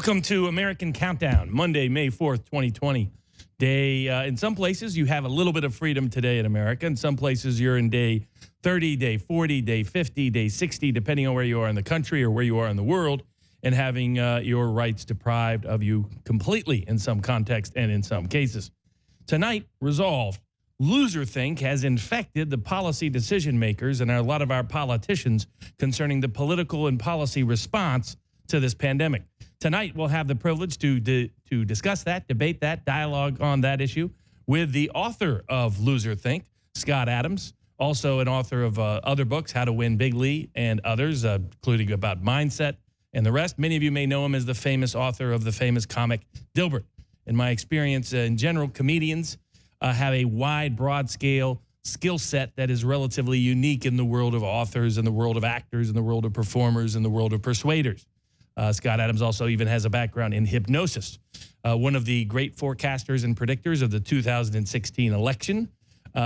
Welcome to American Countdown, Monday, May 4th, 2020. In some places, you have a little bit of freedom today in America. In some places, you're in day 30, day 40, day 50, day 60, depending on where you are in the country or where you are in the world, and having your rights deprived of you completely in some context and in some cases. Tonight, resolved. Loserthink has infected the policy decision makers and a lot of our politicians concerning the political and policy response to this pandemic. Tonight, we'll have the privilege to discuss that, debate that, dialogue on that issue with the author of Loserthink, Scott Adams, also an author of other books, How to Win Bigly and others, including about mindset and the rest. Many of you may know him as the famous author of the famous comic Dilbert. In my experience, in general, comedians have a wide, broad-scale skill set that is relatively unique in the world of authors, in the world of actors, in the world of performers, in the world of persuaders. Scott Adams also even has a background in hypnosis. One of the great forecasters and predictors of the 2016 election,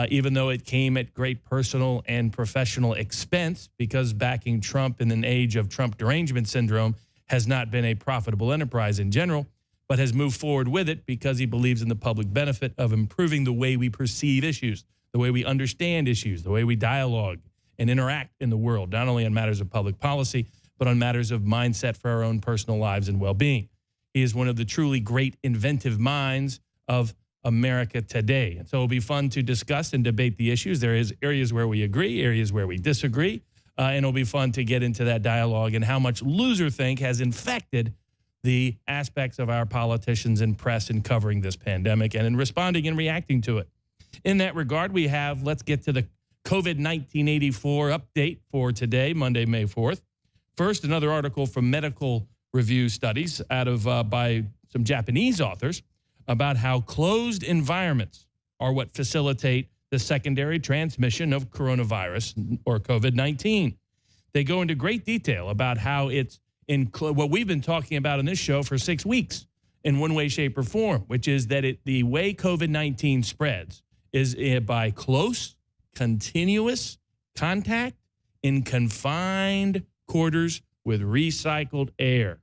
even though it came at great personal and professional expense, because backing Trump in an age of Trump derangement syndrome has not been a profitable enterprise in general, but has moved forward with it because he believes in the public benefit of improving the way we perceive issues, the way we understand issues, the way we dialogue and interact in the world, not only on matters of public policy, but on matters of mindset for our own personal lives and well-being. He is one of the truly great inventive minds of America today. And so it'll be fun to discuss and debate the issues. There is areas where we agree, areas where we disagree, and it'll be fun to get into that dialogue and how much loserthink has infected the aspects of our politicians and press in covering this pandemic and in responding and reacting to it. In that regard, we have, let's get to the COVID-1984 update for today, Monday, May 4th. First, another article from Medical Review Studies out of by some Japanese authors about how closed environments are what facilitate the secondary transmission of coronavirus or COVID-19. They go into great detail about how it's in what we've been talking about in this show for 6 weeks in one way, shape, or form, which is that the way COVID-19 spreads is by close, continuous contact in confined quarters with recycled air.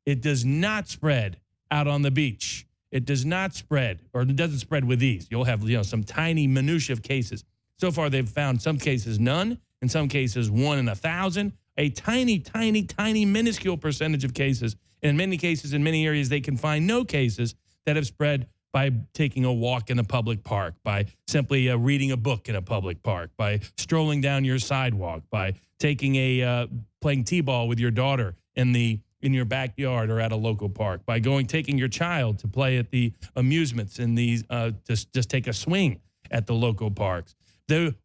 It does not spread out on the beach. It does not spread, or it doesn't spread with ease. You'll have some tiny minutia of cases. So far, they've found some cases none, in some cases 1 in 1,000, a tiny, tiny, tiny, minuscule percentage of cases. And in many cases, in many areas, they can find no cases that have spread by taking a walk in a public park, by simply reading a book in a public park, by strolling down your sidewalk, by taking playing t-ball with your daughter in your backyard or at a local park, by taking your child to play at the amusements and just take a swing at the local parks.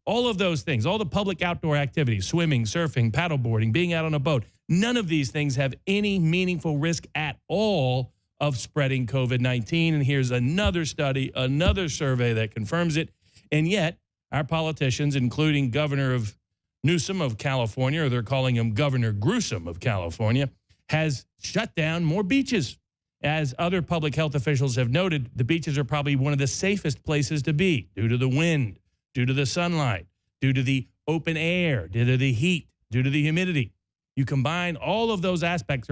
All of those things, all the public outdoor activities, swimming, surfing, paddleboarding, being out on a boat, none of these things have any meaningful risk at all of spreading COVID-19. And here's another study, another survey that confirms it. And yet, our politicians, including Governor Newsom of California, or they're calling him Governor Gruesome of California, has shut down more beaches. As other public health officials have noted, the beaches are probably one of the safest places to be due to the wind, due to the sunlight, due to the open air, due to the heat, due to the humidity. You combine all of those aspects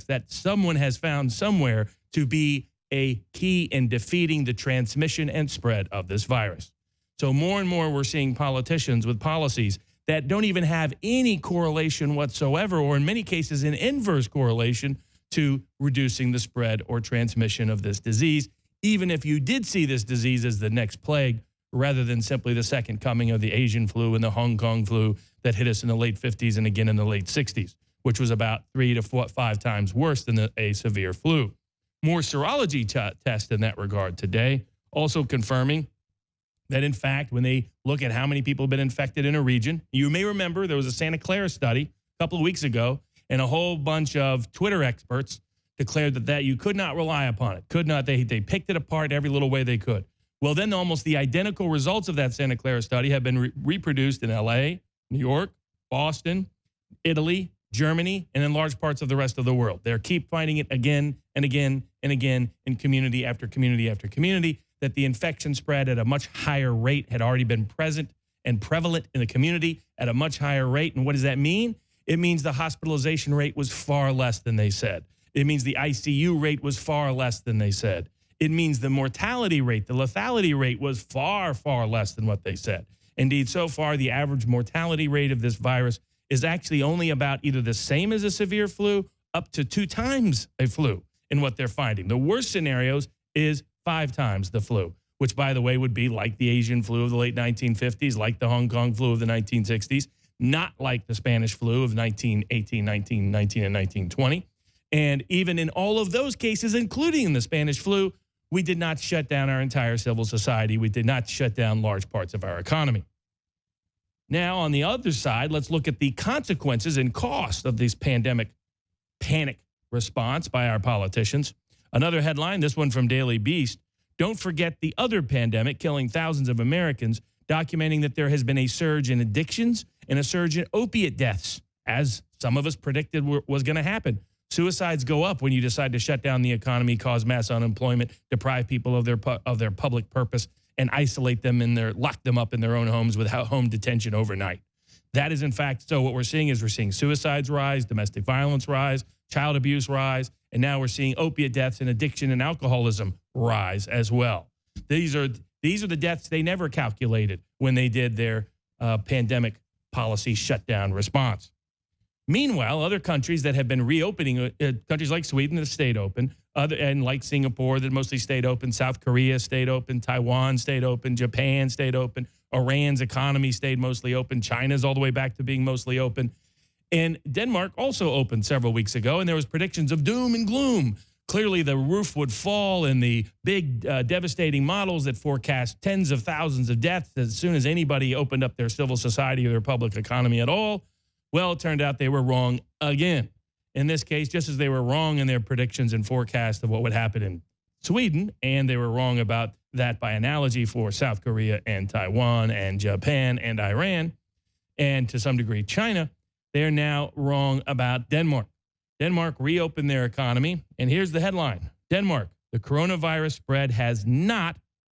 that someone has found somewhere to be a key in defeating the transmission and spread of this virus. So more and more we're seeing politicians with policies that don't even have any correlation whatsoever, or in many cases an inverse correlation to reducing the spread or transmission of this disease, even if you did see this disease as the next plague, rather than simply the second coming of the Asian flu and the Hong Kong flu that hit us in the late 50s and again in the late 60s, which was about 3 to 5 times worse than a severe flu. More serology tests in that regard today, also confirming that, in fact, when they look at how many people have been infected in a region, you may remember there was a Santa Clara study a couple of weeks ago, and a whole bunch of Twitter experts declared that you could not rely upon it. Could not. They picked it apart every little way they could. Well, then almost the identical results of that Santa Clara study have been reproduced in L.A., New York, Boston, Italy, Germany, and in large parts of the rest of the world. They keep finding it again and again and again in community after community after community, that the infection spread at a much higher rate had already been present and prevalent in the community at a much higher rate. And what does that mean? It means the hospitalization rate was far less than they said. It means the ICU rate was far less than they said. It means the mortality rate, the lethality rate was far, far less than what they said. Indeed, so far, the average mortality rate of this virus is actually only about either the same as a severe flu, up to 2 times a flu in what they're finding. The worst scenarios is 5 times the flu, which, by the way, would be like the Asian flu of the late 1950s, like the Hong Kong flu of the 1960s, not like the Spanish flu of 1918, 1919, and 1920. And even in all of those cases, including in the Spanish flu, we did not shut down our entire civil society. We did not shut down large parts of our economy. Now, on the other side, let's look at the consequences and cost of this pandemic panic response by our politicians. Another headline, this one from Daily Beast, don't forget the other pandemic killing thousands of Americans, documenting that there has been a surge in addictions and a surge in opiate deaths, as some of us predicted was going to happen. Suicides go up when you decide to shut down the economy, cause mass unemployment, deprive people of their public purpose, and isolate them lock them up in their own homes without home detention overnight. That is, in fact, so what we're seeing is we're seeing suicides rise, domestic violence rise, child abuse rise, and now we're seeing opiate deaths and addiction and alcoholism rise as well. These are the deaths they never calculated when they did their pandemic policy shutdown response. Meanwhile, other countries that have been reopening, countries like Sweden that stayed open, and like Singapore that mostly stayed open, South Korea stayed open, Taiwan stayed open, Japan stayed open, Iran's economy stayed mostly open, China's all the way back to being mostly open. And Denmark also opened several weeks ago, and there was predictions of doom and gloom. Clearly, the roof would fall, and the big, devastating models that forecast tens of thousands of deaths as soon as anybody opened up their civil society or their public economy at all. Well, it turned out they were wrong again. In this case, just as they were wrong in their predictions and forecasts of what would happen in Sweden, and they were wrong about that by analogy for South Korea and Taiwan and Japan and Iran, and to some degree China, they're now wrong about Denmark. Denmark reopened their economy, and here's the headline. Denmark, the coronavirus spread has not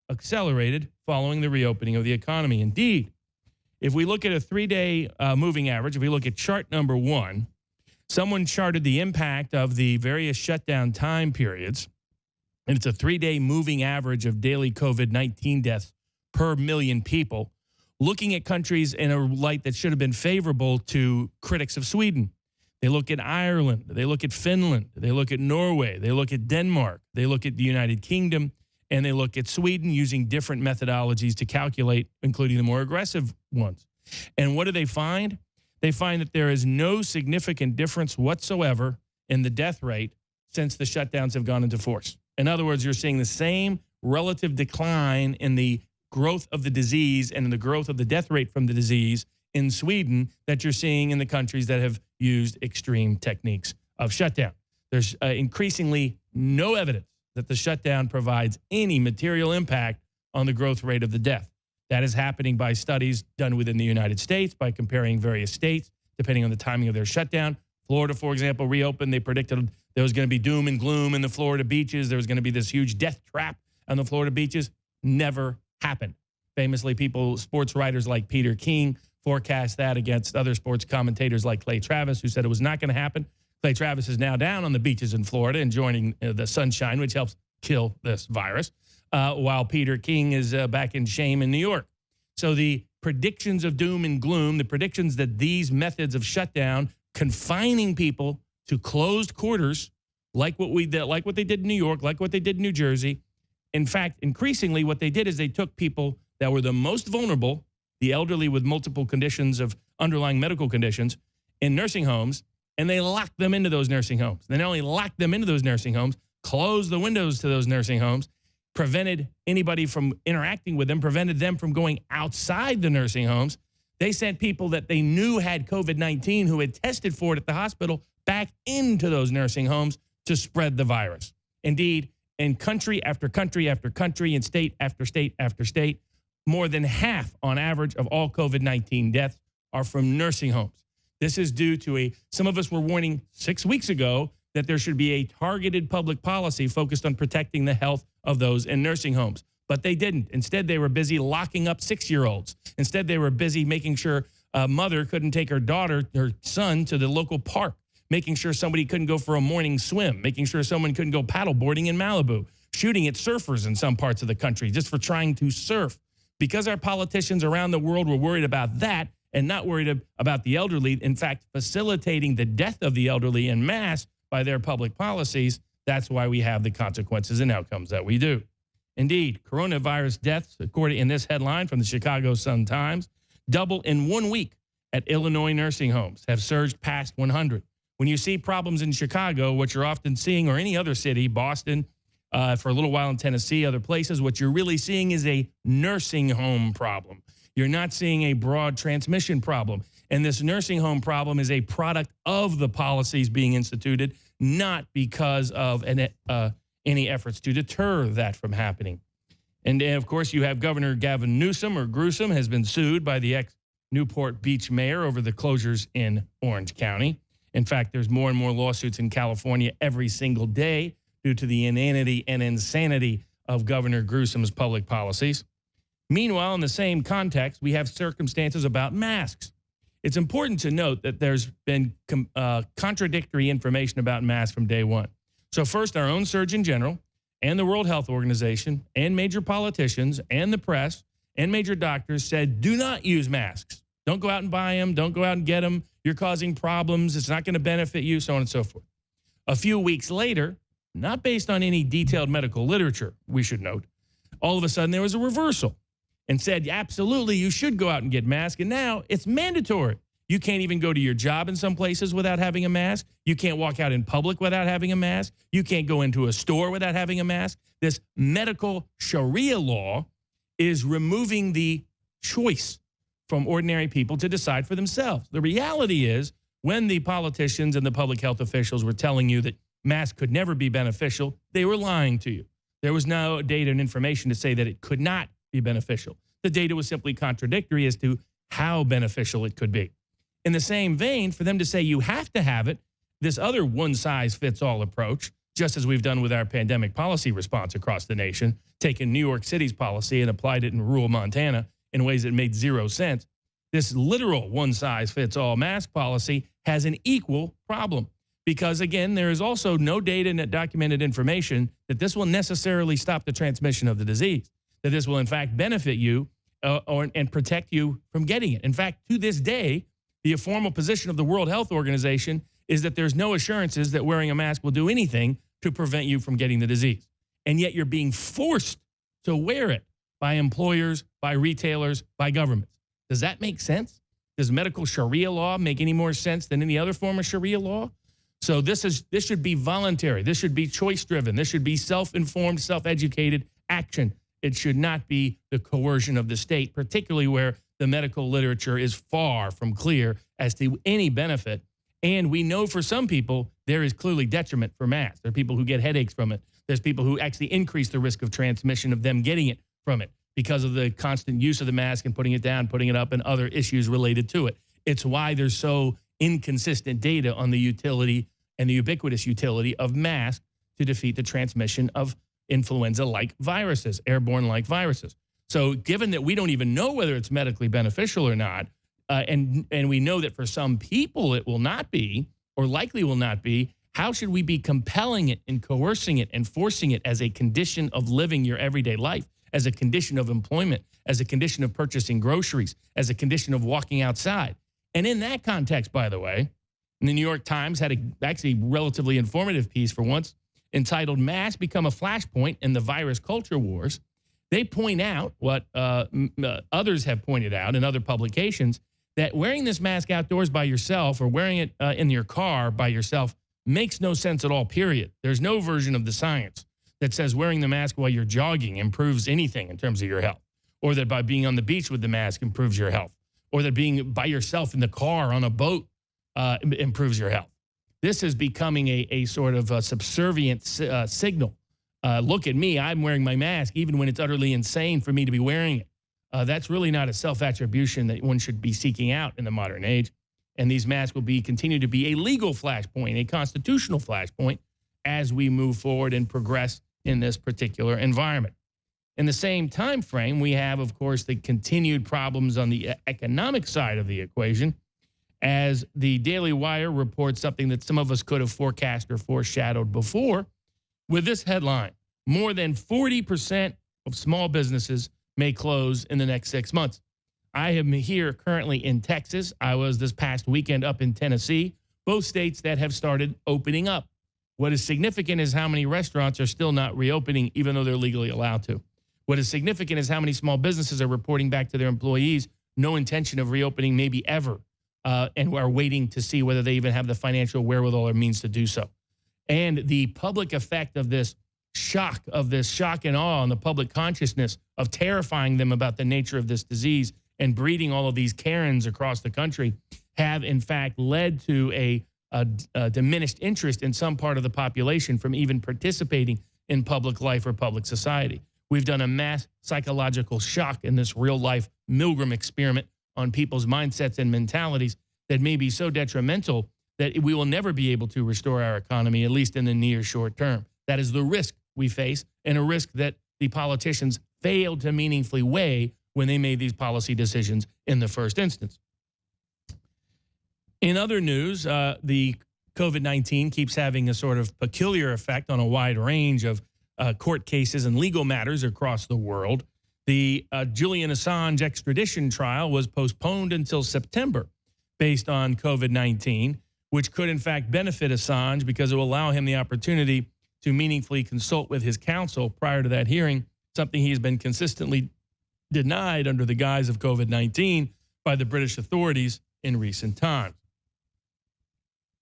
accelerated following the reopening of the economy. Indeed, if we look at a 3-day moving average, if we look at chart number 1, someone charted the impact of the various shutdown time periods, and it's a 3-day moving average of daily COVID-19 deaths per million people, looking at countries in a light that should have been favorable to critics of Sweden. They look at Ireland, they look at Finland, they look at Norway, they look at Denmark, they look at the United Kingdom, and they look at Sweden using different methodologies to calculate, including the more aggressive ones. And what do they find? They find that there is no significant difference whatsoever in the death rate since the shutdowns have gone into force. In other words, you're seeing the same relative decline in the growth of the disease and in the growth of the death rate from the disease in Sweden that you're seeing in the countries that have used extreme techniques of shutdown. There's increasingly no evidence that the shutdown provides any material impact on the growth rate of the death. That is happening by studies done within the United States, by comparing various states, depending on the timing of their shutdown. Florida, for example, reopened. They predicted there was going to be doom and gloom in the Florida beaches. There was going to be this huge death trap on the Florida beaches. Never happened. Famously, sports writers like Peter King forecast that against other sports commentators like Clay Travis, who said it was not going to happen. Clay Travis is now down on the beaches in Florida enjoying the sunshine, which helps kill this virus, while Peter King is back in shame in New York. So the predictions of doom and gloom, the predictions that these methods of shutdown, confining people to closed quarters, like what they did in New York, like what they did in New Jersey. In fact, increasingly, what they did is they took people that were the most vulnerable, the elderly with multiple conditions of underlying medical conditions, in nursing homes, and they locked them into those nursing homes. They not only locked them into those nursing homes, closed the windows to those nursing homes, prevented anybody from interacting with them, prevented them from going outside the nursing homes. They sent people that they knew had COVID-19 who had tested for it at the hospital back into those nursing homes to spread the virus. Indeed, in country after country after country, in state after state after state, more than half on average of all COVID-19 deaths are from nursing homes. This is due to some of us were warning 6 weeks ago that there should be a targeted public policy focused on protecting the health of those in nursing homes. But they didn't. Instead, they were busy locking up 6-year-olds. Instead, they were busy making sure a mother couldn't take her son to the local park, making sure somebody couldn't go for a morning swim, making sure someone couldn't go paddleboarding in Malibu, shooting at surfers in some parts of the country just for trying to surf. Because our politicians around the world were worried about that and not worried about the elderly, in fact, facilitating the death of the elderly en masse by their public policies, that's why we have the consequences and outcomes that we do. Indeed, coronavirus deaths, according in this headline from the Chicago Sun-Times, double in 1 week at Illinois nursing homes, have surged past 100. When you see problems in Chicago, what you're often seeing, or any other city, Boston, for a little while in Tennessee, other places, what you're really seeing is a nursing home problem. You're not seeing a broad transmission problem. And this nursing home problem is a product of the policies being instituted, not because of any efforts to deter that from happening. And of course, you have Governor Gavin Newsom, or Gruesome, has been sued by the ex-Newport Beach mayor over the closures in Orange County. In fact, there's more and more lawsuits in California every single day due to the inanity and insanity of Governor Gruesome's public policies. Meanwhile, in the same context, we have circumstances about masks. It's important to note that there's been contradictory information about masks from day one. So first, our own Surgeon General and the World Health Organization and major politicians and the press and major doctors said, do not use masks. Don't go out and buy them. Don't go out and get them. You're causing problems. It's not going to benefit you, so on and so forth. A few weeks later, not based on any detailed medical literature, we should note, all of a sudden there was a reversal and said, absolutely, you should go out and get masks. And now it's mandatory. You can't even go to your job in some places without having a mask. You can't walk out in public without having a mask. You can't go into a store without having a mask. This medical Sharia law is removing the choice from ordinary people to decide for themselves. The reality is, when the politicians and the public health officials were telling you that masks could never be beneficial, they were lying to you. There was no data and information to say that it could not be beneficial. The data was simply contradictory as to how beneficial it could be. In the same vein, for them to say you have to have it, this other one-size-fits-all approach, just as we've done with our pandemic policy response across the nation, taken New York City's policy and applied it in rural Montana in ways that made zero sense, this literal one-size-fits-all mask policy has an equal problem. Because, again, there is also no data and documented information that this will necessarily stop the transmission of the disease, that this will, in fact, benefit you and protect you from getting it. In fact, to this day, the formal position of the World Health Organization is that there's no assurances that wearing a mask will do anything to prevent you from getting the disease. And yet you're being forced to wear it by employers, by retailers, by governments. Does that make sense? Does medical Sharia law make any more sense than any other form of Sharia law? So this should be voluntary. This should be choice-driven. This should be self-informed, self-educated action. It should not be the coercion of the state, particularly where the medical literature is far from clear as to any benefit. And we know for some people, there is clearly detriment for masks. There are people who get headaches from it. There's people who actually increase the risk of transmission of them getting it from it because of the constant use of the mask and putting it down, putting it up, and other issues related to it. It's why there's so inconsistent data on the utility and the ubiquitous utility of masks to defeat the transmission of influenza-like viruses, airborne-like viruses. So given that we don't even know whether it's medically beneficial or not, and we know that for some people it will not be, or likely will not be, how should we be compelling it and coercing it and forcing it as a condition of living your everyday life, as a condition of employment, as a condition of purchasing groceries, as a condition of walking outside? And in that context, by the way, the New York Times had a actually relatively informative piece for once entitled "Masks Become a Flashpoint in the Virus Culture Wars." They point out what others have pointed out in other publications, that wearing this mask outdoors by yourself or wearing it in your car by yourself makes no sense at all, period. There's no version of the science that says wearing the mask while you're jogging improves anything in terms of your health, or that by being on the beach with the mask improves your health, or that being by yourself in the car on a boat improves your health. This is becoming a sort of a subservient signal. Look at me, I'm wearing my mask even when it's utterly insane for me to be wearing it. That's really not a self-attribution that one should be seeking out in the modern age. And these masks will continue to be a legal flashpoint, a constitutional flashpoint, as we move forward and progress in this particular environment. In the same time frame, we have, of course, the continued problems on the economic side of the equation, as the Daily Wire reports something that some of us could have forecast or foreshadowed before with this headline: more than 40% of small businesses may close in the next 6 months. I am here currently in Texas. I was this past weekend up in Tennessee, both states that have started opening up. What is significant is how many restaurants are still not reopening, even though they're legally allowed to. What is significant is how many small businesses are reporting back to their employees no intention of reopening, maybe ever, and are waiting to see whether they even have the financial wherewithal or means to do so. And the public effect of this shock and awe on the public consciousness of terrifying them about the nature of this disease and breeding all of these Karens across the country have, in fact, led to a diminished interest in some part of the population from even participating in public life or public society. We've done a mass psychological shock in this real-life Milgram experiment on people's mindsets and mentalities that may be so detrimental that we will never be able to restore our economy, at least in the near short term. That is the risk we face, and a risk that the politicians failed to meaningfully weigh when they made these policy decisions in the first instance. In other news, the COVID-19 keeps having a sort of peculiar effect on a wide range of court cases and legal matters across the world. The Julian Assange extradition trial was postponed until September based on COVID-19, which could in fact benefit Assange because it will allow him the opportunity to meaningfully consult with his counsel prior to that hearing, something he's been consistently denied under the guise of COVID-19 by the British authorities in recent times.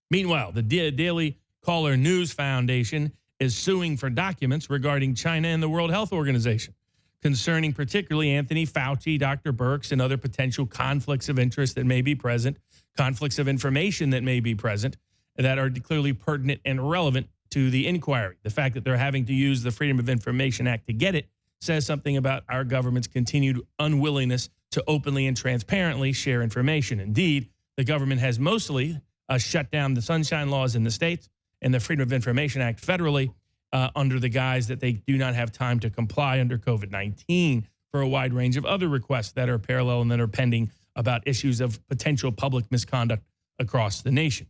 Meanwhile, the Daily Caller News Foundation is suing for documents regarding China and the World Health Organization, concerning particularly Anthony Fauci, Dr. Birx, and other potential conflicts of interest that may be present, conflicts of information that may be present, that are clearly pertinent and relevant to the inquiry. The fact that they're having to use the Freedom of Information Act to get it says something about our government's continued unwillingness to openly and transparently share information. Indeed, the government has mostly shut down the sunshine laws in the states and the Freedom of Information Act federally under the guise that they do not have time to comply under COVID-19 for a wide range of other requests that are parallel and that are pending about issues of potential public misconduct across the nation.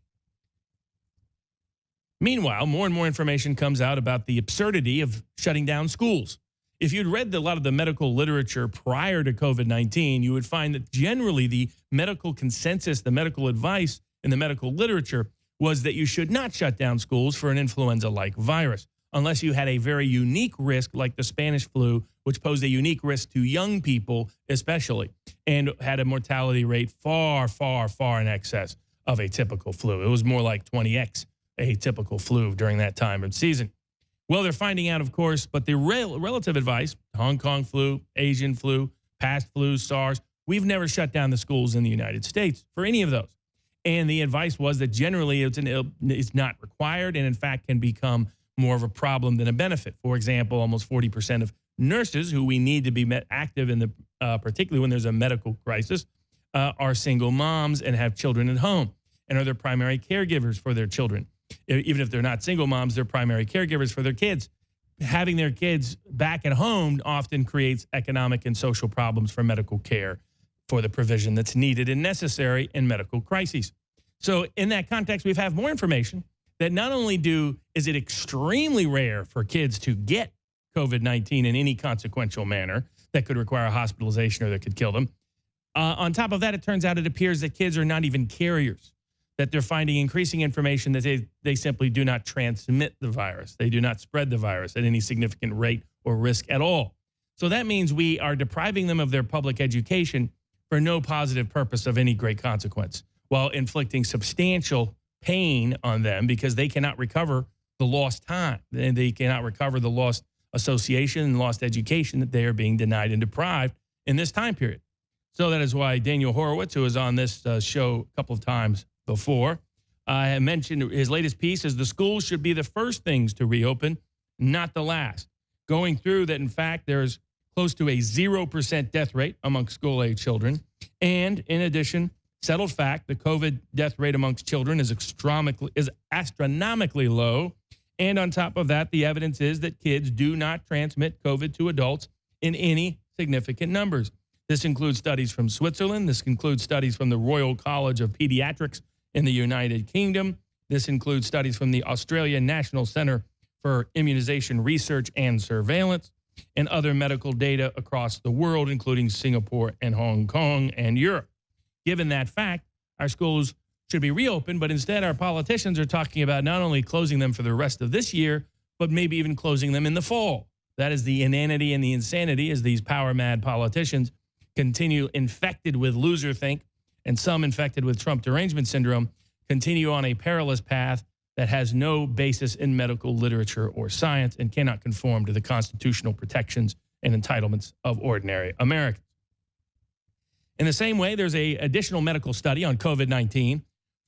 Meanwhile, more and more information comes out about the absurdity of shutting down schools. If you'd read a lot of the medical literature prior to COVID-19, you would find that generally the medical consensus, the medical advice in the medical literature was that you should not shut down schools for an influenza-like virus unless you had a very unique risk like the Spanish flu, which posed a unique risk to young people especially, and had a mortality rate far, far, far in excess of a typical flu. It was more like 20x a typical flu during that time of season. Well, they're finding out, of course, but the relative advice, Hong Kong flu, Asian flu, past flus, SARS, we've never shut down the schools in the United States for any of those. And the advice was that generally it's not required and, in fact, can become more of a problem than a benefit. For example, almost 40% of nurses who we need to be active in the, particularly when there's a medical crisis, are single moms and have children at home and are their primary caregivers for their children. Even if they're not single moms, they're primary caregivers for their kids. Having their kids back at home often creates economic and social problems for medical care for the provision that's needed and necessary in medical crises. So in that context, we have more information that not only is it extremely rare for kids to get COVID-19 in any consequential manner that could require hospitalization or that could kill them. On top of that, it turns out it appears that kids are not even carriers, that they're finding increasing information that they simply do not transmit the virus. They do not spread the virus at any significant rate or risk at all. So that means we are depriving them of their public education for no positive purpose of any great consequence, while inflicting substantial pain on them because they cannot recover the lost time. And they cannot recover the lost association and lost education that they are being denied and deprived in this time period. So that is why Daniel Horowitz, who was on this show a couple of times before, I mentioned his latest piece is the schools should be the first things to reopen, not the last. Going through that, in fact, there's close to a 0% death rate among school-age children. And in addition, settled fact, the COVID death rate amongst children is astronomically low. And on top of that, the evidence is that kids do not transmit COVID to adults in any significant numbers. This includes studies from Switzerland. This includes studies from the Royal College of Pediatrics in the United Kingdom. This includes studies from the Australian National Center for Immunization Research and Surveillance, and other medical data across the world, including Singapore and Hong Kong and Europe. Given that fact, our schools should be reopened, but instead our politicians are talking about not only closing them for the rest of this year, but maybe even closing them in the fall. That is the inanity and the insanity as these power-mad politicians continue infected with loser think, and some infected with Trump derangement syndrome, continue on a perilous path that has no basis in medical literature or science and cannot conform to the constitutional protections and entitlements of ordinary Americans. In the same way, there's an additional medical study on COVID-19.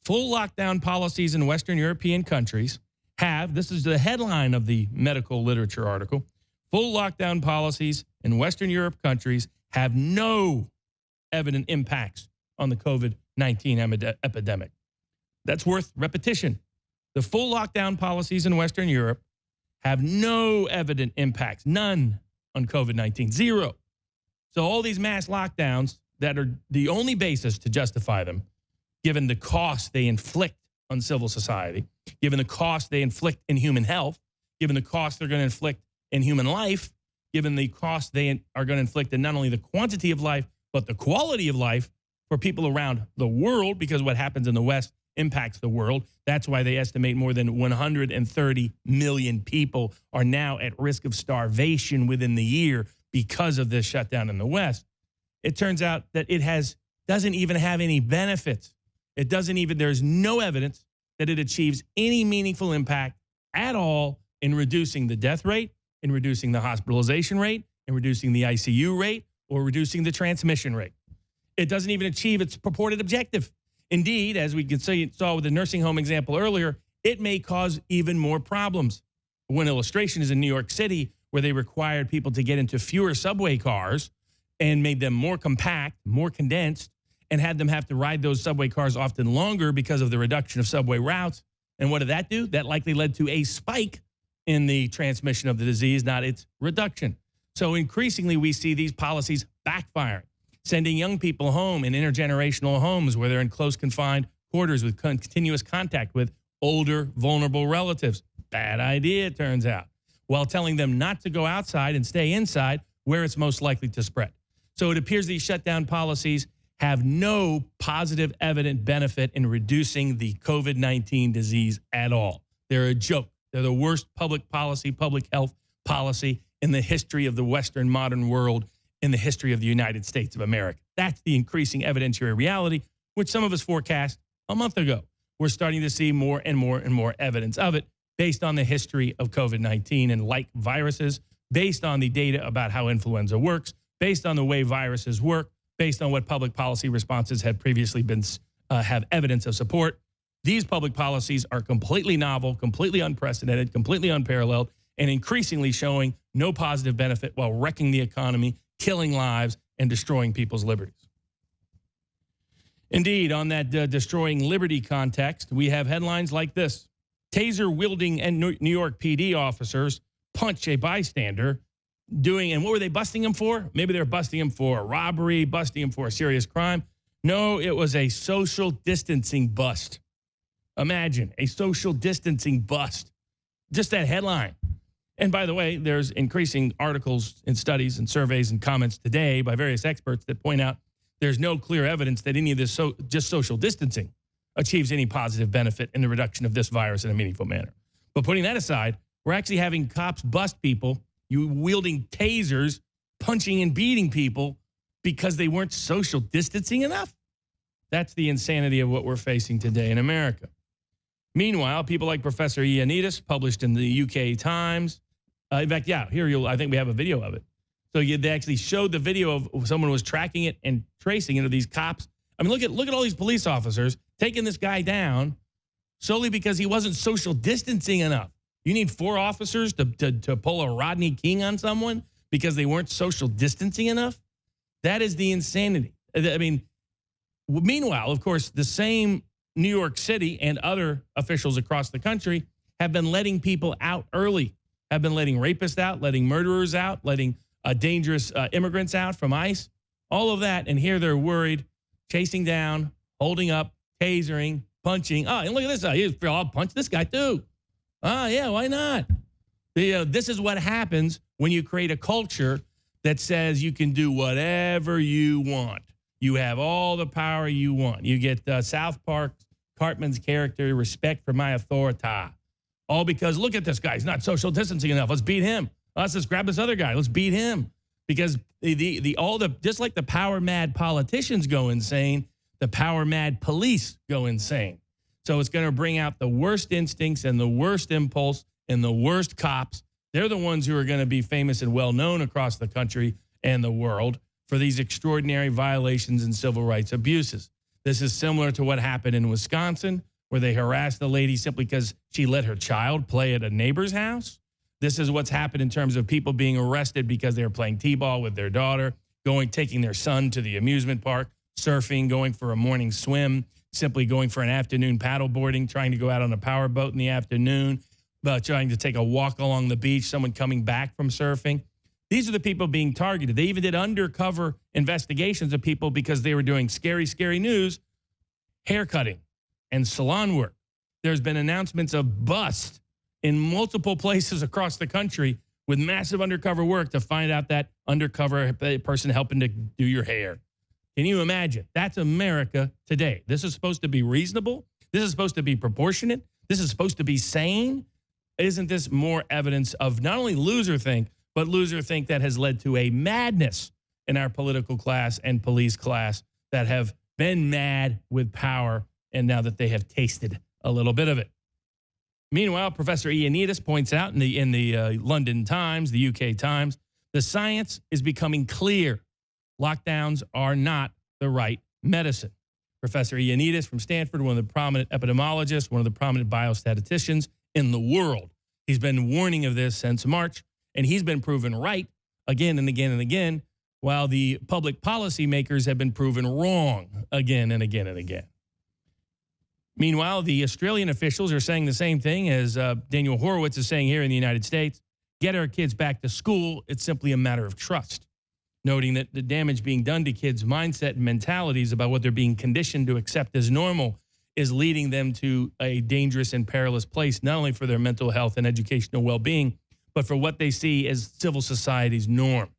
Full lockdown policies in Western European countries have, this is the headline of the medical literature article, full lockdown policies in Western Europe countries have no evident impacts on the COVID-19 epidemic. That's worth repetition. The full lockdown policies in Western Europe have no evident impacts, none, on COVID-19, zero. So all these mass lockdowns that are the only basis to justify them, given the cost they inflict on civil society, given the cost they inflict in human health, given the cost they're going to inflict in human life, given the cost they are going to inflict in not only the quantity of life, but the quality of life for people around the world, because what happens in the West impacts the world. That's why they estimate more than 130 million people are now at risk of starvation within the year because of this shutdown in the West. It turns out that it doesn't even have any benefits. There's no evidence that it achieves any meaningful impact at all in reducing the death rate, in reducing the hospitalization rate, in reducing the ICU rate, or reducing the transmission rate. It doesn't even achieve its purported objective. Indeed, as we saw with the nursing home example earlier, it may cause even more problems. One illustration is in New York City, where they required people to get into fewer subway cars and made them more compact, more condensed, and had them have to ride those subway cars often longer because of the reduction of subway routes. And what did that do? That likely led to a spike in the transmission of the disease, not its reduction. So increasingly, we see these policies backfiring, sending young people home in intergenerational homes where they're in close confined quarters with continuous contact with older, vulnerable relatives. Bad idea, it turns out. While telling them not to go outside and stay inside where it's most likely to spread. So it appears these shutdown policies have no positive evident benefit in reducing the COVID-19 disease at all. They're a joke. They're the worst public policy, public health policy in the history of the Western modern world, in the history of the United States of America. That's the increasing evidentiary reality, which some of us forecast a month ago. We're starting to see more and more and more evidence of it based on the history of COVID-19 and like viruses, based on the data about how influenza works, based on the way viruses work, based on what public policy responses had previously been have evidence of support. These public policies are completely novel, completely unprecedented, completely unparalleled, and increasingly showing no positive benefit while wrecking the economy, killing lives, and destroying people's liberties. Indeed, on that destroying liberty context, we have headlines like this. Taser-wielding and New York PD officers punch a bystander and what were they busting him for? Maybe they were busting him for a robbery, busting him for a serious crime. No, it was a social distancing bust. Imagine, a social distancing bust. Just that headline. And by the way, there's increasing articles and studies and surveys and comments today by various experts that point out there's no clear evidence that any of this just social distancing achieves any positive benefit in the reduction of this virus in a meaningful manner. But putting that aside, we're actually having cops bust people, wielding tasers, punching and beating people because they weren't social distancing enough. That's the insanity of what we're facing today in America. Meanwhile, people like Professor Ioannidis, published in the UK Times. In fact, yeah, I think we have a video of it. So they actually showed the video of someone was tracking it and tracing into these cops. I mean, look at all these police officers taking this guy down solely because he wasn't social distancing enough. You need 4 officers to pull a Rodney King on someone because they weren't social distancing enough? That is the insanity. I mean, meanwhile, of course, the same New York City and other officials across the country have been letting people out early, have been letting rapists out, letting murderers out, letting dangerous immigrants out from ICE. all of that. And here they're worried, chasing down, holding up, tasering, punching. Oh, and look at this guy. I'll punch this guy too. Oh, yeah, why not? This is what happens when you create a culture that says you can do whatever you want. You have all the power you want. You get South Park Cartman's character, respect for my authority. All because, look at this guy. He's not social distancing enough. Let's beat him. Let's just grab this other guy. Let's beat him. Because just like the power mad politicians go insane, the power mad police go insane. So it's going to bring out the worst instincts and the worst impulse and the worst cops. They're the ones who are going to be famous and well known across the country and the world for these extraordinary violations and civil rights abuses. This is similar to what happened in Wisconsin, where they harassed the lady simply because she let her child play at a neighbor's house. This is what's happened in terms of people being arrested because they were playing t-ball with their daughter, taking their son to the amusement park, surfing, going for a morning swim, simply going for an afternoon paddle boarding, trying to go out on a power boat in the afternoon, trying to take a walk along the beach, someone coming back from surfing. These are the people being targeted. They even did undercover investigations of people because they were doing scary, scary news, haircutting and salon work. There's been announcements of busts in multiple places across the country with massive undercover work to find out that undercover person helping to do your hair. Can you imagine? That's America today. This is supposed to be reasonable. This is supposed to be proportionate. This is supposed to be sane. Isn't this more evidence of not only loser think, but loser think that has led to a madness in our political class and police class that have been mad with power, and now that they have tasted a little bit of it. Meanwhile, Professor Ioannidis points out in the London Times, the UK Times, the science is becoming clear. Lockdowns are not the right medicine. Professor Ioannidis from Stanford, one of the prominent epidemiologists, one of the prominent biostatisticians in the world. He's been warning of this since March, and he's been proven right again and again and again, while the public policy makers have been proven wrong again and again and again. Meanwhile, the Australian officials are saying the same thing as Daniel Horowitz is saying here in the United States. Get our kids back to school. It's simply a matter of trust. Noting that the damage being done to kids' mindset and mentalities about what they're being conditioned to accept as normal is leading them to a dangerous and perilous place, not only for their mental health and educational well-being, but for what they see as civil society's norm.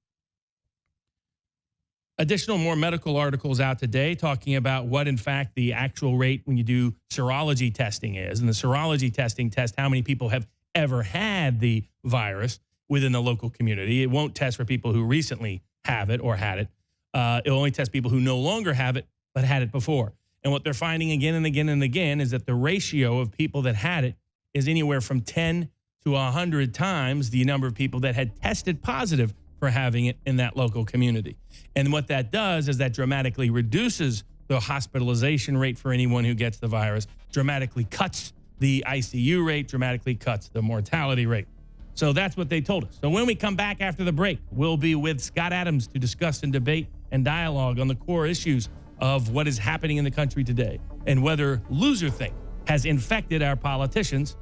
Additional more medical articles out today talking about what, in fact, the actual rate when you do serology testing is. And the serology testing tests how many people have ever had the virus within the local community. It won't test for people who recently have it or had it. It'll only test people who no longer have it but had it before. And what they're finding again and again and again is that the ratio of people that had it is anywhere from 10 to 100 times the number of people that had tested positive for having it in that local community. And what that does is that dramatically reduces the hospitalization rate for anyone who gets the virus, dramatically cuts the ICU rate, dramatically cuts the mortality rate. So that's what they told us. So when we come back after the break, we'll be with Scott Adams to discuss and debate and dialogue on the core issues of what is happening in the country today and whether loserthink has infected our politicians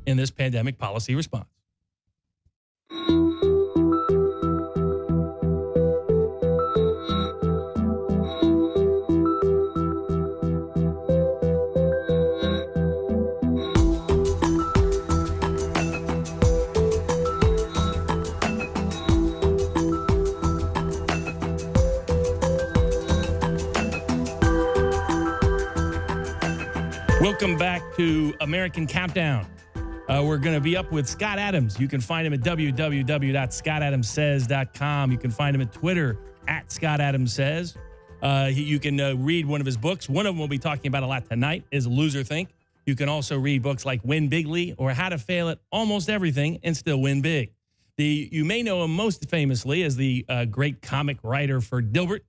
in this pandemic policy response. Welcome back to American Countdown. We're going to be up with Scott Adams. You can find him at www.scottadamsays.com. You can find him at Twitter @ScottAdamSays. You can read one of his books. One of them we'll be talking about a lot tonight is Loser Think. You can also read books like Win Bigly or How to Fail at Almost Everything and Still Win Big. You may know him most famously as the great comic writer for Dilbert.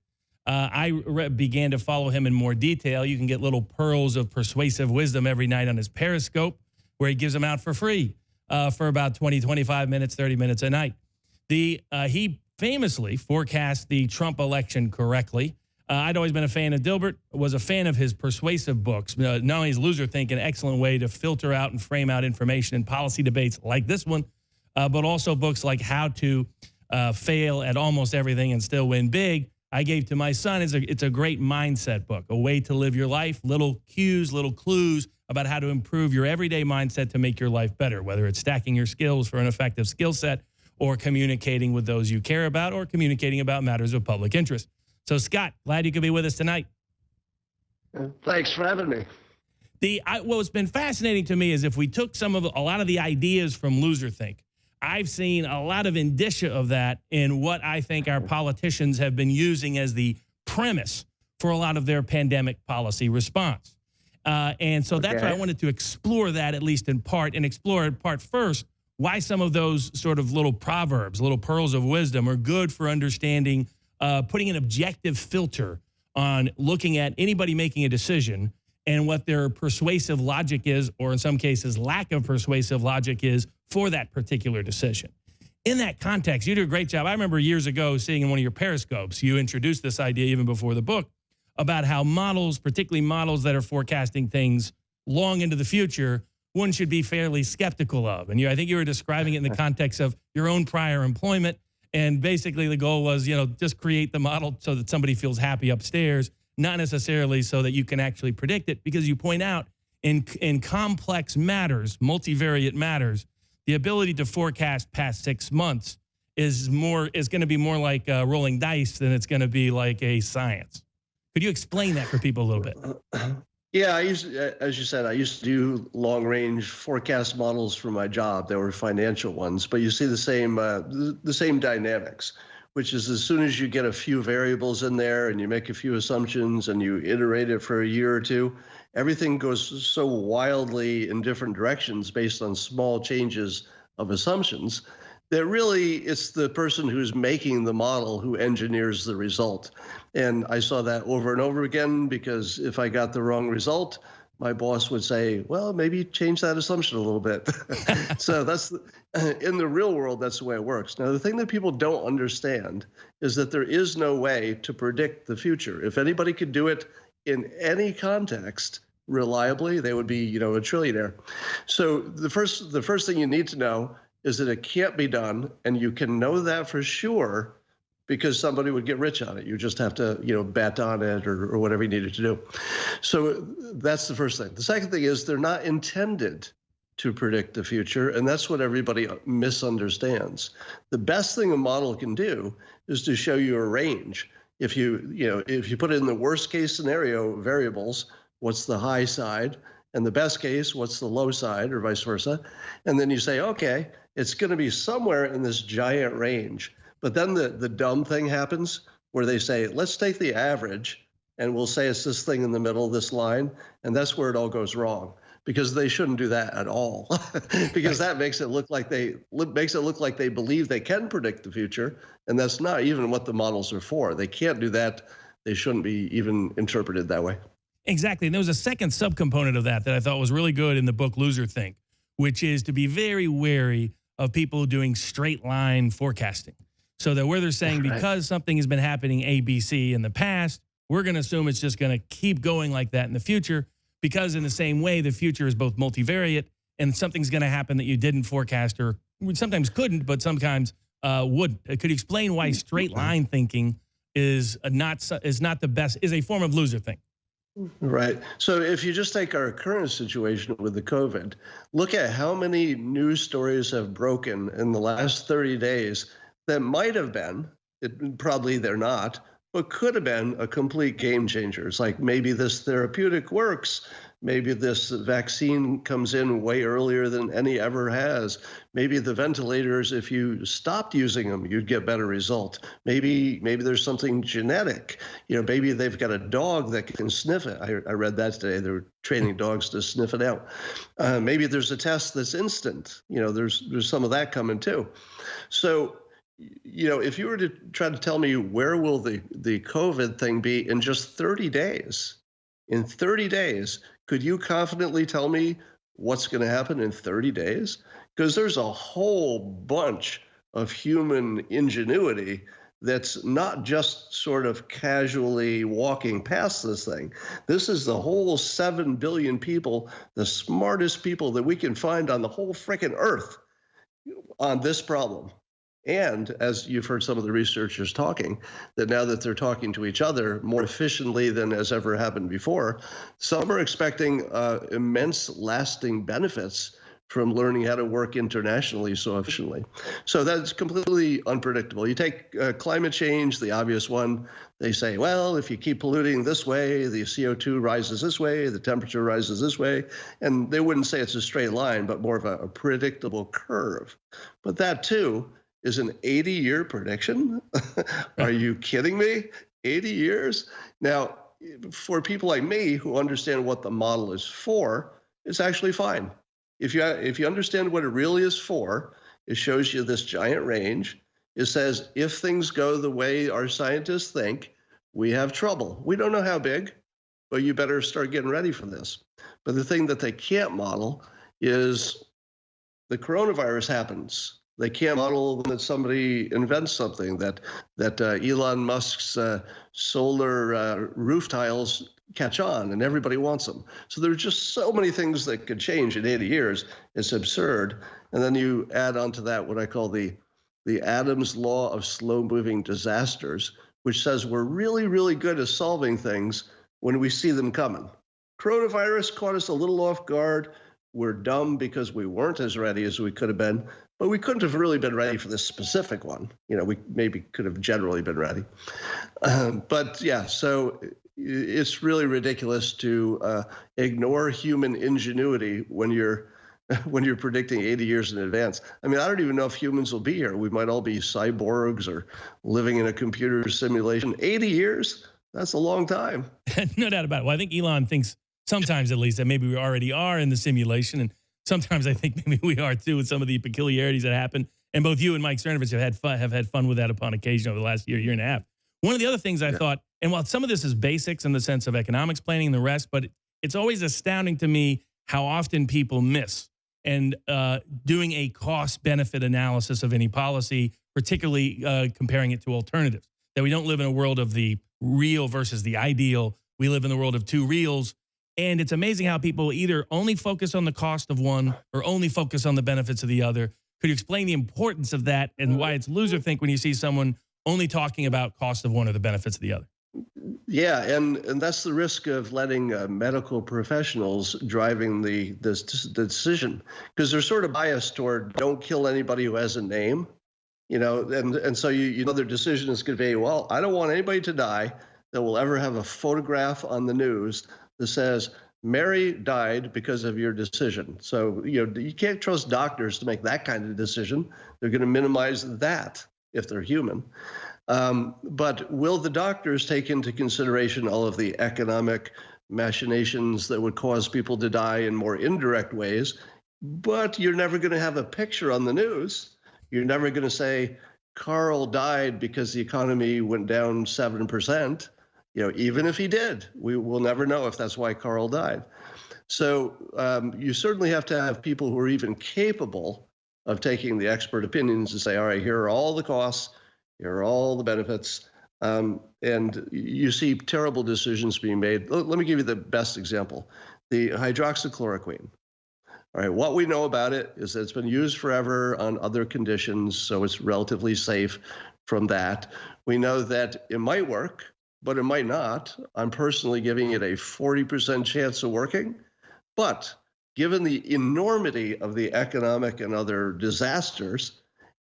I began to follow him in more detail. You can get little pearls of persuasive wisdom every night on his Periscope, where he gives them out for free for about 20, 25 minutes, 30 minutes a night. He famously forecast the Trump election correctly. I'd always been a fan of Dilbert, was a fan of his persuasive books. Not only is Loser Think an excellent way to filter out and frame out information in policy debates like this one, but also books like How to Fail at Almost Everything and Still Win Big I gave to my son. It's a great mindset book, a way to live your life, little cues, little clues about how to improve your everyday mindset to make your life better, whether it's stacking your skills for an effective skill set or communicating with those you care about or communicating about matters of public interest. So, Scott, glad you could be with us tonight. Thanks for having me. What's been fascinating to me is if we took a lot of the ideas from Loserthink, I've seen a lot of indicia of that in what I think our politicians have been using as the premise for a lot of their pandemic policy response. And so that's why I wanted to explore that, at least in part, and explore in part first why some of those sort of little proverbs, little pearls of wisdom are good for understanding, putting an objective filter on looking at anybody making a decision and what their persuasive logic is, or in some cases, lack of persuasive logic is for that particular decision. In that context, you do a great job. I remember years ago seeing in one of your periscopes, you introduced this idea even before the book, about how models, particularly models that are forecasting things long into the future, one should be fairly skeptical of. And I think you were describing it in the context of your own prior employment. And basically the goal was, just create the model so that somebody feels happy upstairs, not necessarily so that you can actually predict it, because you point out in complex matters, multivariate matters, the ability to forecast past 6 months is going to be more like rolling dice than it's going to be like a science. Could you explain that for people a little bit? Yeah, as you said, I used to do long-range forecast models for my job. They were financial ones, but you see the same dynamics, which is as soon as you get a few variables in there and you make a few assumptions and you iterate it for a year or two, everything goes so wildly in different directions based on small changes of assumptions that really it's the person who's making the model who engineers the result. And I saw that over and over again, because if I got the wrong result, my boss would say, well, maybe change that assumption a little bit. So in the real world, that's the way it works. Now, the thing that people don't understand is that there is no way to predict the future. If anybody could do it in any context reliably, they would be, a trillionaire. So the first thing you need to know is that it can't be done, and you can know that for sure because somebody would get rich on it. You just have to, bet on it or whatever you needed to do. So that's the first thing. The second thing is they're not intended to predict the future, and that's what everybody misunderstands. The best thing a model can do is to show you a range. If you put in the worst case scenario variables, what's the high side? And the best case, what's the low side, or vice versa? And then you say, okay, it's going to be somewhere in this giant range. But then the dumb thing happens where they say, let's take the average and we'll say it's this thing in the middle of this line. And that's where it all goes wrong, because they shouldn't do that at all, because that makes it look like they believe they can predict the future. And that's not even what the models are for. They can't do that. They shouldn't be even interpreted that way. Exactly. And there was a second subcomponent of that I thought was really good in the book Loserthink, which is to be very wary of people doing straight line forecasting. So that where they're saying because something has been happening ABC in the past, we're going to assume it's just going to keep going like that in the future, because in the same way, the future is both multivariate and something's going to happen that you didn't forecast, or sometimes couldn't, but sometimes would. Could you explain why straight line thinking is not the best, is a form of loserthink? Right. So if you just take our current situation with the COVID, look at how many news stories have broken in the last 30 days that might have been, probably they're not, but could have been a complete game changer. It's like maybe this therapeutic works. Maybe this vaccine comes in way earlier than any ever has. Maybe the ventilators, if you stopped using them, you'd get better result. Maybe there's something genetic. Maybe they've got a dog that can sniff it. I read that today. They were training dogs to sniff it out. Maybe there's a test that's instant. There's some of that coming too. So, if you were to try to tell me where will the COVID thing be in just 30 days, in 30 days, could you confidently tell me what's going to happen in 30 days? Because there's a whole bunch of human ingenuity that's not just sort of casually walking past this thing. This is the whole 7 billion people, the smartest people that we can find on the whole frickin' earth on this problem. And as you've heard some of the researchers talking, that now that they're talking to each other more efficiently than has ever happened before, some are expecting immense lasting benefits from learning how to work internationally so efficiently. So that's completely unpredictable. You take climate change, the obvious one. They say, well, if you keep polluting this way, the CO2 rises this way, the temperature rises this way. And they wouldn't say it's a straight line, but more of a predictable curve. But that too is an 80-year prediction. Are you kidding me? 80 years? Now, for people like me who understand what the model is for, it's actually fine. If you understand what it really is for, it shows you this giant range. It says if things go the way our scientists think, we have trouble. We don't know how big, but you better start getting ready for this. But the thing that they can't model is the coronavirus happens. They can't model that somebody invents something, that Elon Musk's solar roof tiles catch on and everybody wants them. So there's just so many things that could change in 80 years. It's absurd. And then you add onto that what I call the Adams law of slow-moving disasters, which says we're really, really good at solving things when we see them coming. Coronavirus caught us a little off guard. We're dumb because we weren't as ready as we could have been, but we couldn't have really been ready for this specific one. We maybe could have generally been ready. But yeah, so it's really ridiculous to ignore human ingenuity when you're predicting 80 years in advance. I mean, I don't even know if humans will be here. We might all be cyborgs or living in a computer simulation. 80 years? That's a long time. No doubt about it. Well, I think Elon thinks sometimes at least that maybe we already are in the simulation. And sometimes I think maybe we are too with some of the peculiarities that happen. And both you and Mike Cernovich have had fun with that upon occasion over the last year and a half. One of the other things I thought, and while some of this is basics in the sense of economics planning and the rest, but it's always astounding to me how often people miss and doing a cost-benefit analysis of any policy, particularly comparing it to alternatives. That we don't live in a world of the real versus the ideal. We live in the world of two reals. And it's amazing how people either only focus on the cost of one or only focus on the benefits of the other. Could you explain the importance of that and why it's loserthink when you see someone only talking about cost of one or the benefits of the other? Yeah, and that's the risk of letting medical professionals driving the decision, because they're sort of biased toward don't kill anybody who has a name, and so their decision is going to be, well, I don't want anybody to die that will ever have a photograph on the news that says Mary died because of your decision. So you can't trust doctors to make that kind of decision. They're going to minimize that if they're human. But will the doctors take into consideration all of the economic machinations that would cause people to die in more indirect ways? But you're never going to have a picture on the news. You're never going to say Carl died because the economy went down 7%. Even if he did, we will never know if that's why Carl died. So you certainly have to have people who are even capable of taking the expert opinions and say, all right, here are all the costs. Here are all the benefits, and you see terrible decisions being made. Let me give you the best example, the hydroxychloroquine. All right, what we know about it is that it's been used forever on other conditions, so it's relatively safe from that. We know that it might work, but it might not. I'm personally giving it a 40% chance of working, but given the enormity of the economic and other disasters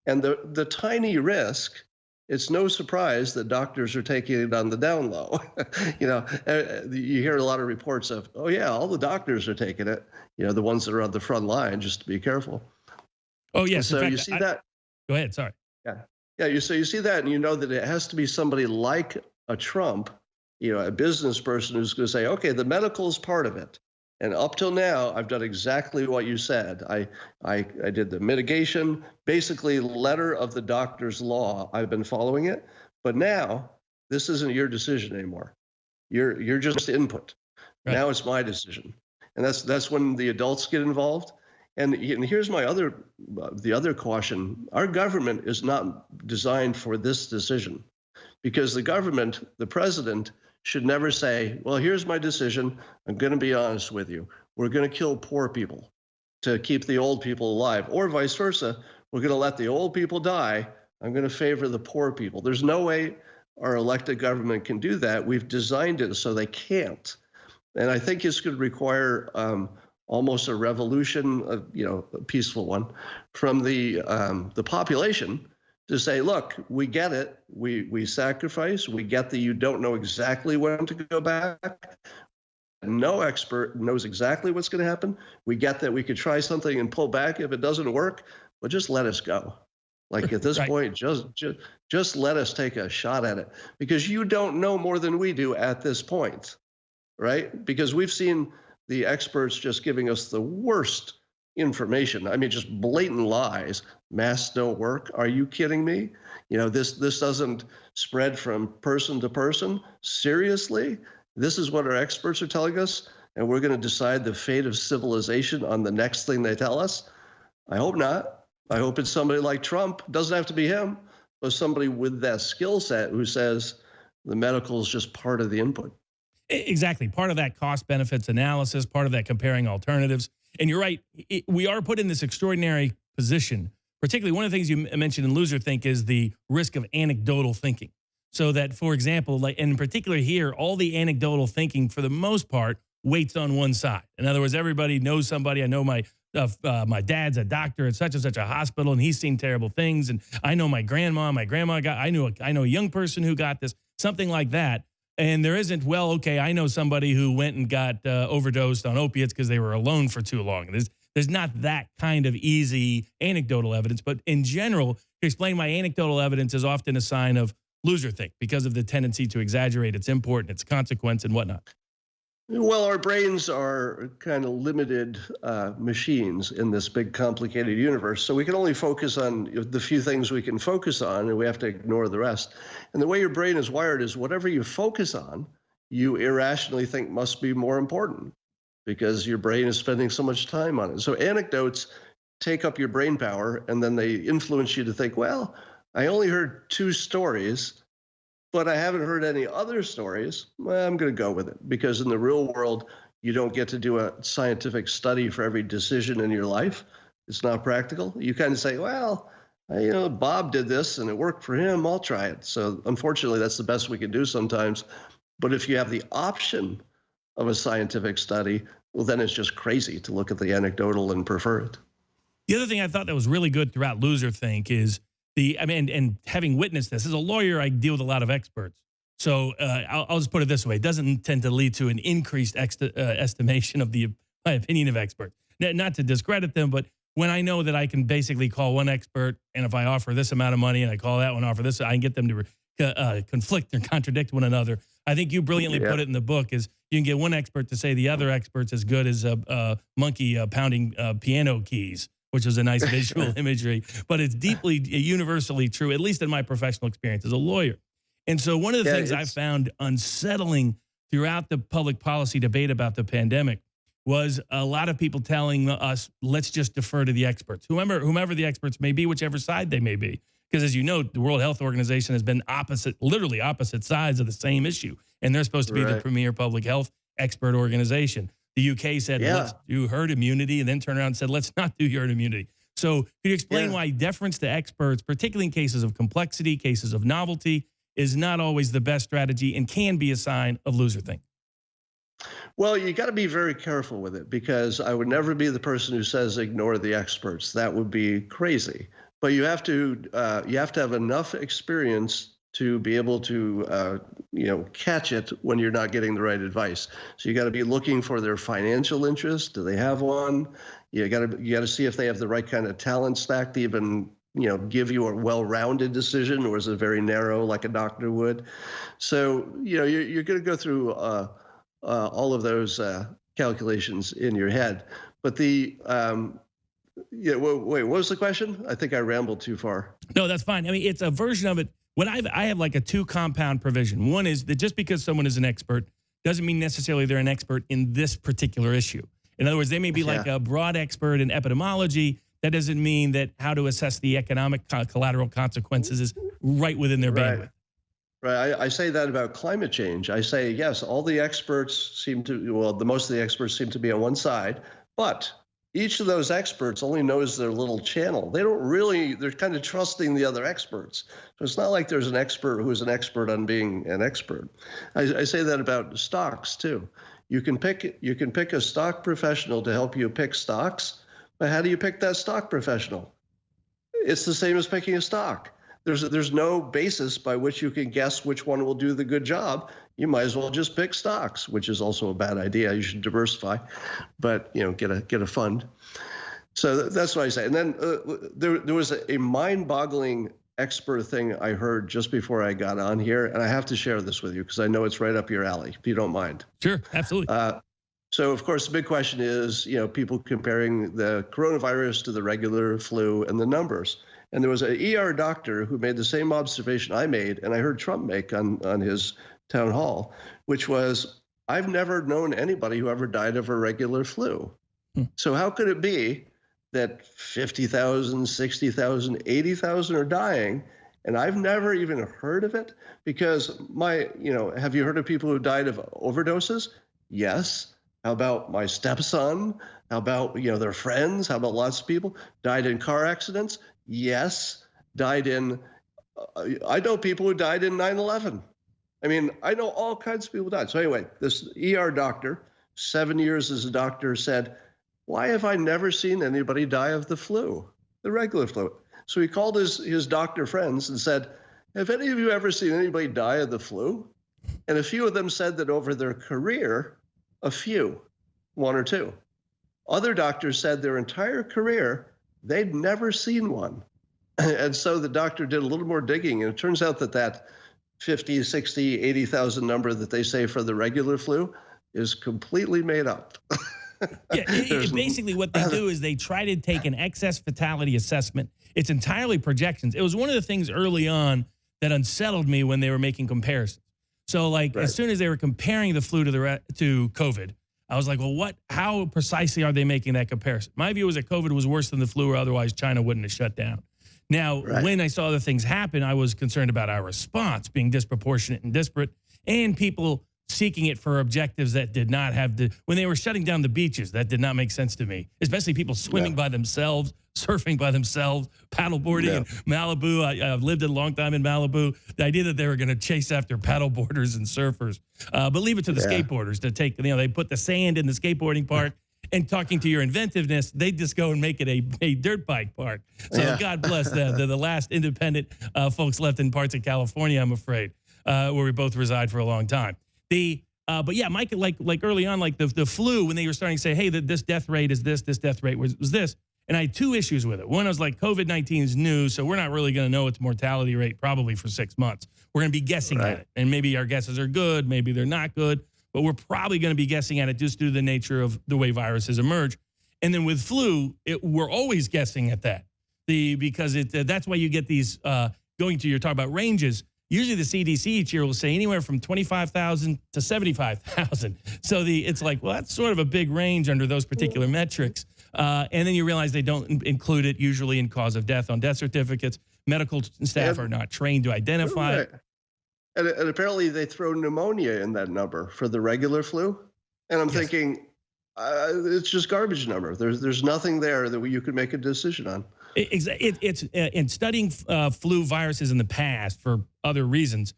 and the tiny risk, it's no surprise that doctors are taking it on the down low. You hear a lot of reports of, oh yeah, all the doctors are taking it. The ones that are on the front line, just to be careful. Oh yes. So you see that. Go ahead. Sorry. Yeah. You see that, and you know that it has to be somebody like a Trump, a business person who's going to say, okay, the medical is part of it. And up till now, I've done exactly what you said. I did the mitigation, basically letter of the doctor's law. I've been following it, but now this isn't your decision anymore. You're just input. Right. Now it's my decision, and that's when the adults get involved. And here's the other caution: our government is not designed for this decision, because the government, the president, should never say, well, here's my decision. I'm going to be honest with you. We're going to kill poor people to keep the old people alive, or vice versa. We're going to let the old people die I'm going to favor the poor people. There's no way our elected government can do that. We've designed it so they can't. And I think it's going to require almost a revolution, a peaceful one, from the population to say, look, we get it. We sacrifice. We get that you don't know exactly when to go back. No expert knows exactly what's going to happen. We get that we could try something and pull back if it doesn't work, but just let us go. Like at this Right. point, just let us take a shot at it, because you don't know more than we do at this point, right? Because we've seen the experts just giving us the worst information. I mean, just blatant lies. Masks don't work. Are you kidding me? This doesn't spread from person to person. Seriously? This is what our experts are telling us, and we're going to decide the fate of civilization on the next thing they tell us? I hope not. I hope it's somebody like Trump. Doesn't have to be him, but somebody with that skill set who says the medical is just part of the input. Exactly. Part of that cost benefits analysis, part of that comparing alternatives. And you're right. We are put in this extraordinary position. Particularly, one of the things you mentioned in Loser Think is the risk of anecdotal thinking. So that, for example, like in particular here, all the anecdotal thinking, for the most part, weights on one side. In other words, everybody knows somebody. I know my dad's a doctor at such and such a hospital, and he's seen terrible things. And I know my grandma got. I know a young person who got this, something like that. And there isn't, well, okay, I know somebody who went and got overdosed on opiates because they were alone for too long. There's not that kind of easy anecdotal evidence. But in general, to explain why anecdotal evidence is often a sign of loser think, because of the tendency to exaggerate its import and its consequence and whatnot. Well, our brains are kind of limited machines in this big, complicated universe. So we can only focus on the few things we can focus on, and we have to ignore the rest. And the way your brain is wired is whatever you focus on, you irrationally think must be more important, because your brain is spending so much time on it. So anecdotes take up your brain power, and then they influence you to think, well, I only heard 2 stories, but I haven't heard any other stories. Well, I'm going to go with it, because in the real world, you don't get to do a scientific study for every decision in your life. It's not practical. You kind of say, well, Bob did this and it worked for him. I'll try it. So unfortunately, that's the best we can do sometimes. But if you have the option of a scientific study, well, then it's just crazy to look at the anecdotal and prefer it. The other thing I thought that was really good throughout Loser Think is and having witnessed this, as a lawyer, I deal with a lot of experts. So I'll just put it this way. It doesn't tend to lead to an increased estimation of my opinion of experts. Not to discredit them, but when I know that I can basically call one expert, and if I offer this amount of money and I call that one, offer this, I can get them to conflict and contradict one another. I think you brilliantly put it in the book is you can get one expert to say the other expert's as good as a monkey pounding piano keys, which is a nice visual imagery, but it's deeply universally true, at least in my professional experience as a lawyer. And so one of the things I found unsettling throughout the public policy debate about the pandemic was a lot of people telling us, let's just defer to the experts, whomever the experts may be, whichever side they may be. Because as you know, the World Health Organization has been literally opposite sides of the same issue. And they're supposed to be the premier public health expert organization. The UK said, let's do herd immunity, and then turned around and said, let's not do herd immunity. So could you explain why deference to experts, particularly in cases of complexity, cases of novelty, is not always the best strategy and can be a sign of loser think? Well, you got to be very careful with it, because I would never be the person who says ignore the experts. That would be crazy. But you have to have enough experience to be able to catch it when you're not getting the right advice. So you got to be looking for their financial interest. Do they have one? You got to see if they have the right kind of talent stack to even give you a well-rounded decision, or is it very narrow like a doctor would? So you're going to go through all of those calculations in your head. But wait, what was the question? I think I rambled too far. No, that's fine. I mean, it's a version of it. I have like a 2-compound provision. One is that just because someone is an expert doesn't mean necessarily they're an expert in this particular issue. In other words, they may be like a broad expert in epidemiology. That doesn't mean that how to assess the economic collateral consequences is right within their bandwidth. Right. I say that about climate change. I say, yes, all the experts most of the experts seem to be on one side, but each of those experts only knows their little channel. They don't really, they're kind of trusting the other experts. So it's not like there's an expert who's an expert on being an expert. I say that about stocks too. You can pick a stock professional to help you pick stocks, but how do you pick that stock professional? It's the same as picking a stock. There's no basis by which you can guess which one will do the good job. You might as well just pick stocks, which is also a bad idea. You should diversify, but get a fund. So that's what I say. And then there was a mind-boggling expert thing I heard just before I got on here, and I have to share this with you because I know it's right up your alley, if you don't mind. Sure, absolutely. So, of course, the big question is, people comparing the coronavirus to the regular flu and the numbers. And there was an ER doctor who made the same observation I made, and I heard Trump make on his town hall, which was, I've never known anybody who ever died of a regular flu. So how could it be that 50,000, 60,000, 80,000 are dying, and I've never even heard of it? Because have you heard of people who died of overdoses? Yes. How about my stepson? How about, their friends? How about lots of people died in car accidents? Yes. Died in, I know people who died in 9/11. I mean, I know all kinds of people died. So anyway, this ER doctor, 7 years as a doctor, said, why have I never seen anybody die of the flu, the regular flu? So he called his doctor friends and said, have any of you ever seen anybody die of the flu? And a few of them said that over their career, a few, one or two. Other doctors said their entire career, they'd never seen one. And so the doctor did a little more digging, and it turns out that 50, 60, 80,000 number that they say for the regular flu is completely made up. Yeah, basically what they do is they try to take an excess fatality assessment. It's entirely projections. It was one of the things early on that unsettled me when they were making comparisons. So like as soon as they were comparing the flu to COVID, I was like, well, how precisely are they making that comparison? My view was that COVID was worse than the flu, or otherwise China wouldn't have shut down. Now, when I saw other things happen, I was concerned about our response being disproportionate and disparate, and people seeking it for objectives that did not have when they were shutting down the beaches, that did not make sense to me, especially people swimming by themselves, surfing by themselves, paddleboarding in Malibu. I've lived a long time in Malibu. The idea that they were going to chase after paddleboarders and surfers, but leave it to the skateboarders to take, they put the sand in the skateboarding park, and talking to your inventiveness, they just go and make it a dirt bike park. So God bless them. They're the last independent folks left in parts of California, I'm afraid, where we both reside for a long time. But yeah, Mike, like early on, like the flu, when they were starting to say, hey, this death rate is this death rate was this. And I had two issues with it. One, I was like, COVID-19 is new, so we're not really going to know its mortality rate probably for 6 months. We're going to be guessing at it. And maybe our guesses are good, maybe they're not good, but we're probably going to be guessing at it just due to the nature of the way viruses emerge. And then with flu, we're always guessing at that. Because that's why you get these, going to your talk about ranges. Usually the CDC each year will say anywhere from 25,000 to 75,000. So it's like, well, that's sort of a big range under those particular metrics. And then you realize they don't include it usually in cause of death on death certificates. Medical staff are not trained to identify it. And apparently they throw pneumonia in that number for the regular flu. And I'm thinking, it's just garbage number. There's nothing there that you could make a decision on. It's in studying flu viruses in the past for other reasons.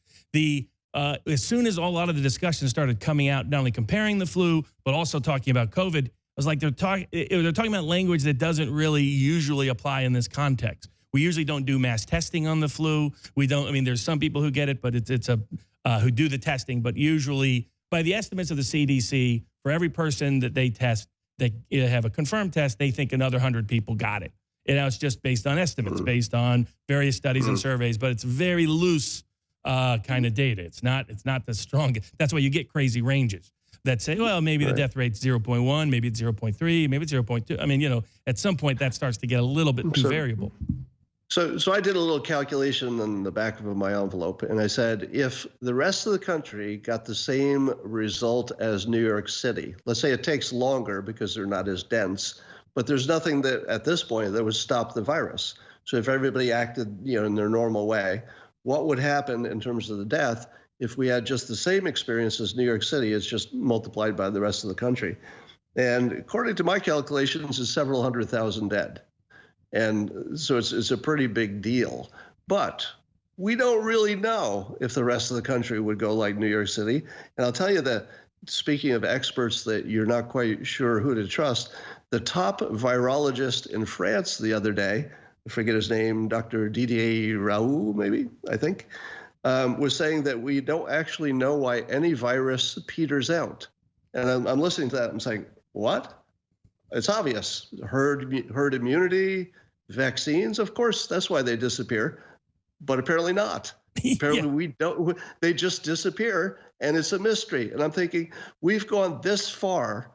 As soon as a lot of the discussion started coming out, not only comparing the flu but also talking about COVID, I was like, they're talking about language that doesn't really usually apply in this context. We usually don't do mass testing on the flu. We don't. I mean, there's some people who get it, but it's who do the testing. But usually, by the estimates of the CDC, for every person that they test, they have a confirmed test, they think another 100 people got it. And now it's just based on estimates, based on various studies and surveys, but it's very loose kind of data. It's not the strongest. That's why you get crazy ranges that say, well, maybe the death rate's 0.1, maybe it's 0.3, maybe it's 0.2. I mean, at some point that starts to get a little bit too variable. So I did a little calculation on the back of my envelope, and I said, if the rest of the country got the same result as New York City, let's say it takes longer because they're not as dense, but there's nothing that at this point that would stop the virus. So if everybody acted, in their normal way, what would happen in terms of the death if we had just the same experience as New York City? It's just multiplied by the rest of the country. And according to my calculations, it's several 100,000 dead. And so it's a pretty big deal. But we don't really know if the rest of the country would go like New York City. And I'll tell you that, speaking of experts that you're not quite sure who to trust, the top virologist in France the other day, I forget his name, Dr. Didier Raoult, maybe, I think, was saying that we don't actually know why any virus peters out. And I'm listening to that, I'm saying, what? It's obvious. Herd immunity, vaccines, of course, that's why they disappear, but apparently not. Apparently we don't, they just disappear, and it's a mystery. And I'm thinking, we've gone this far,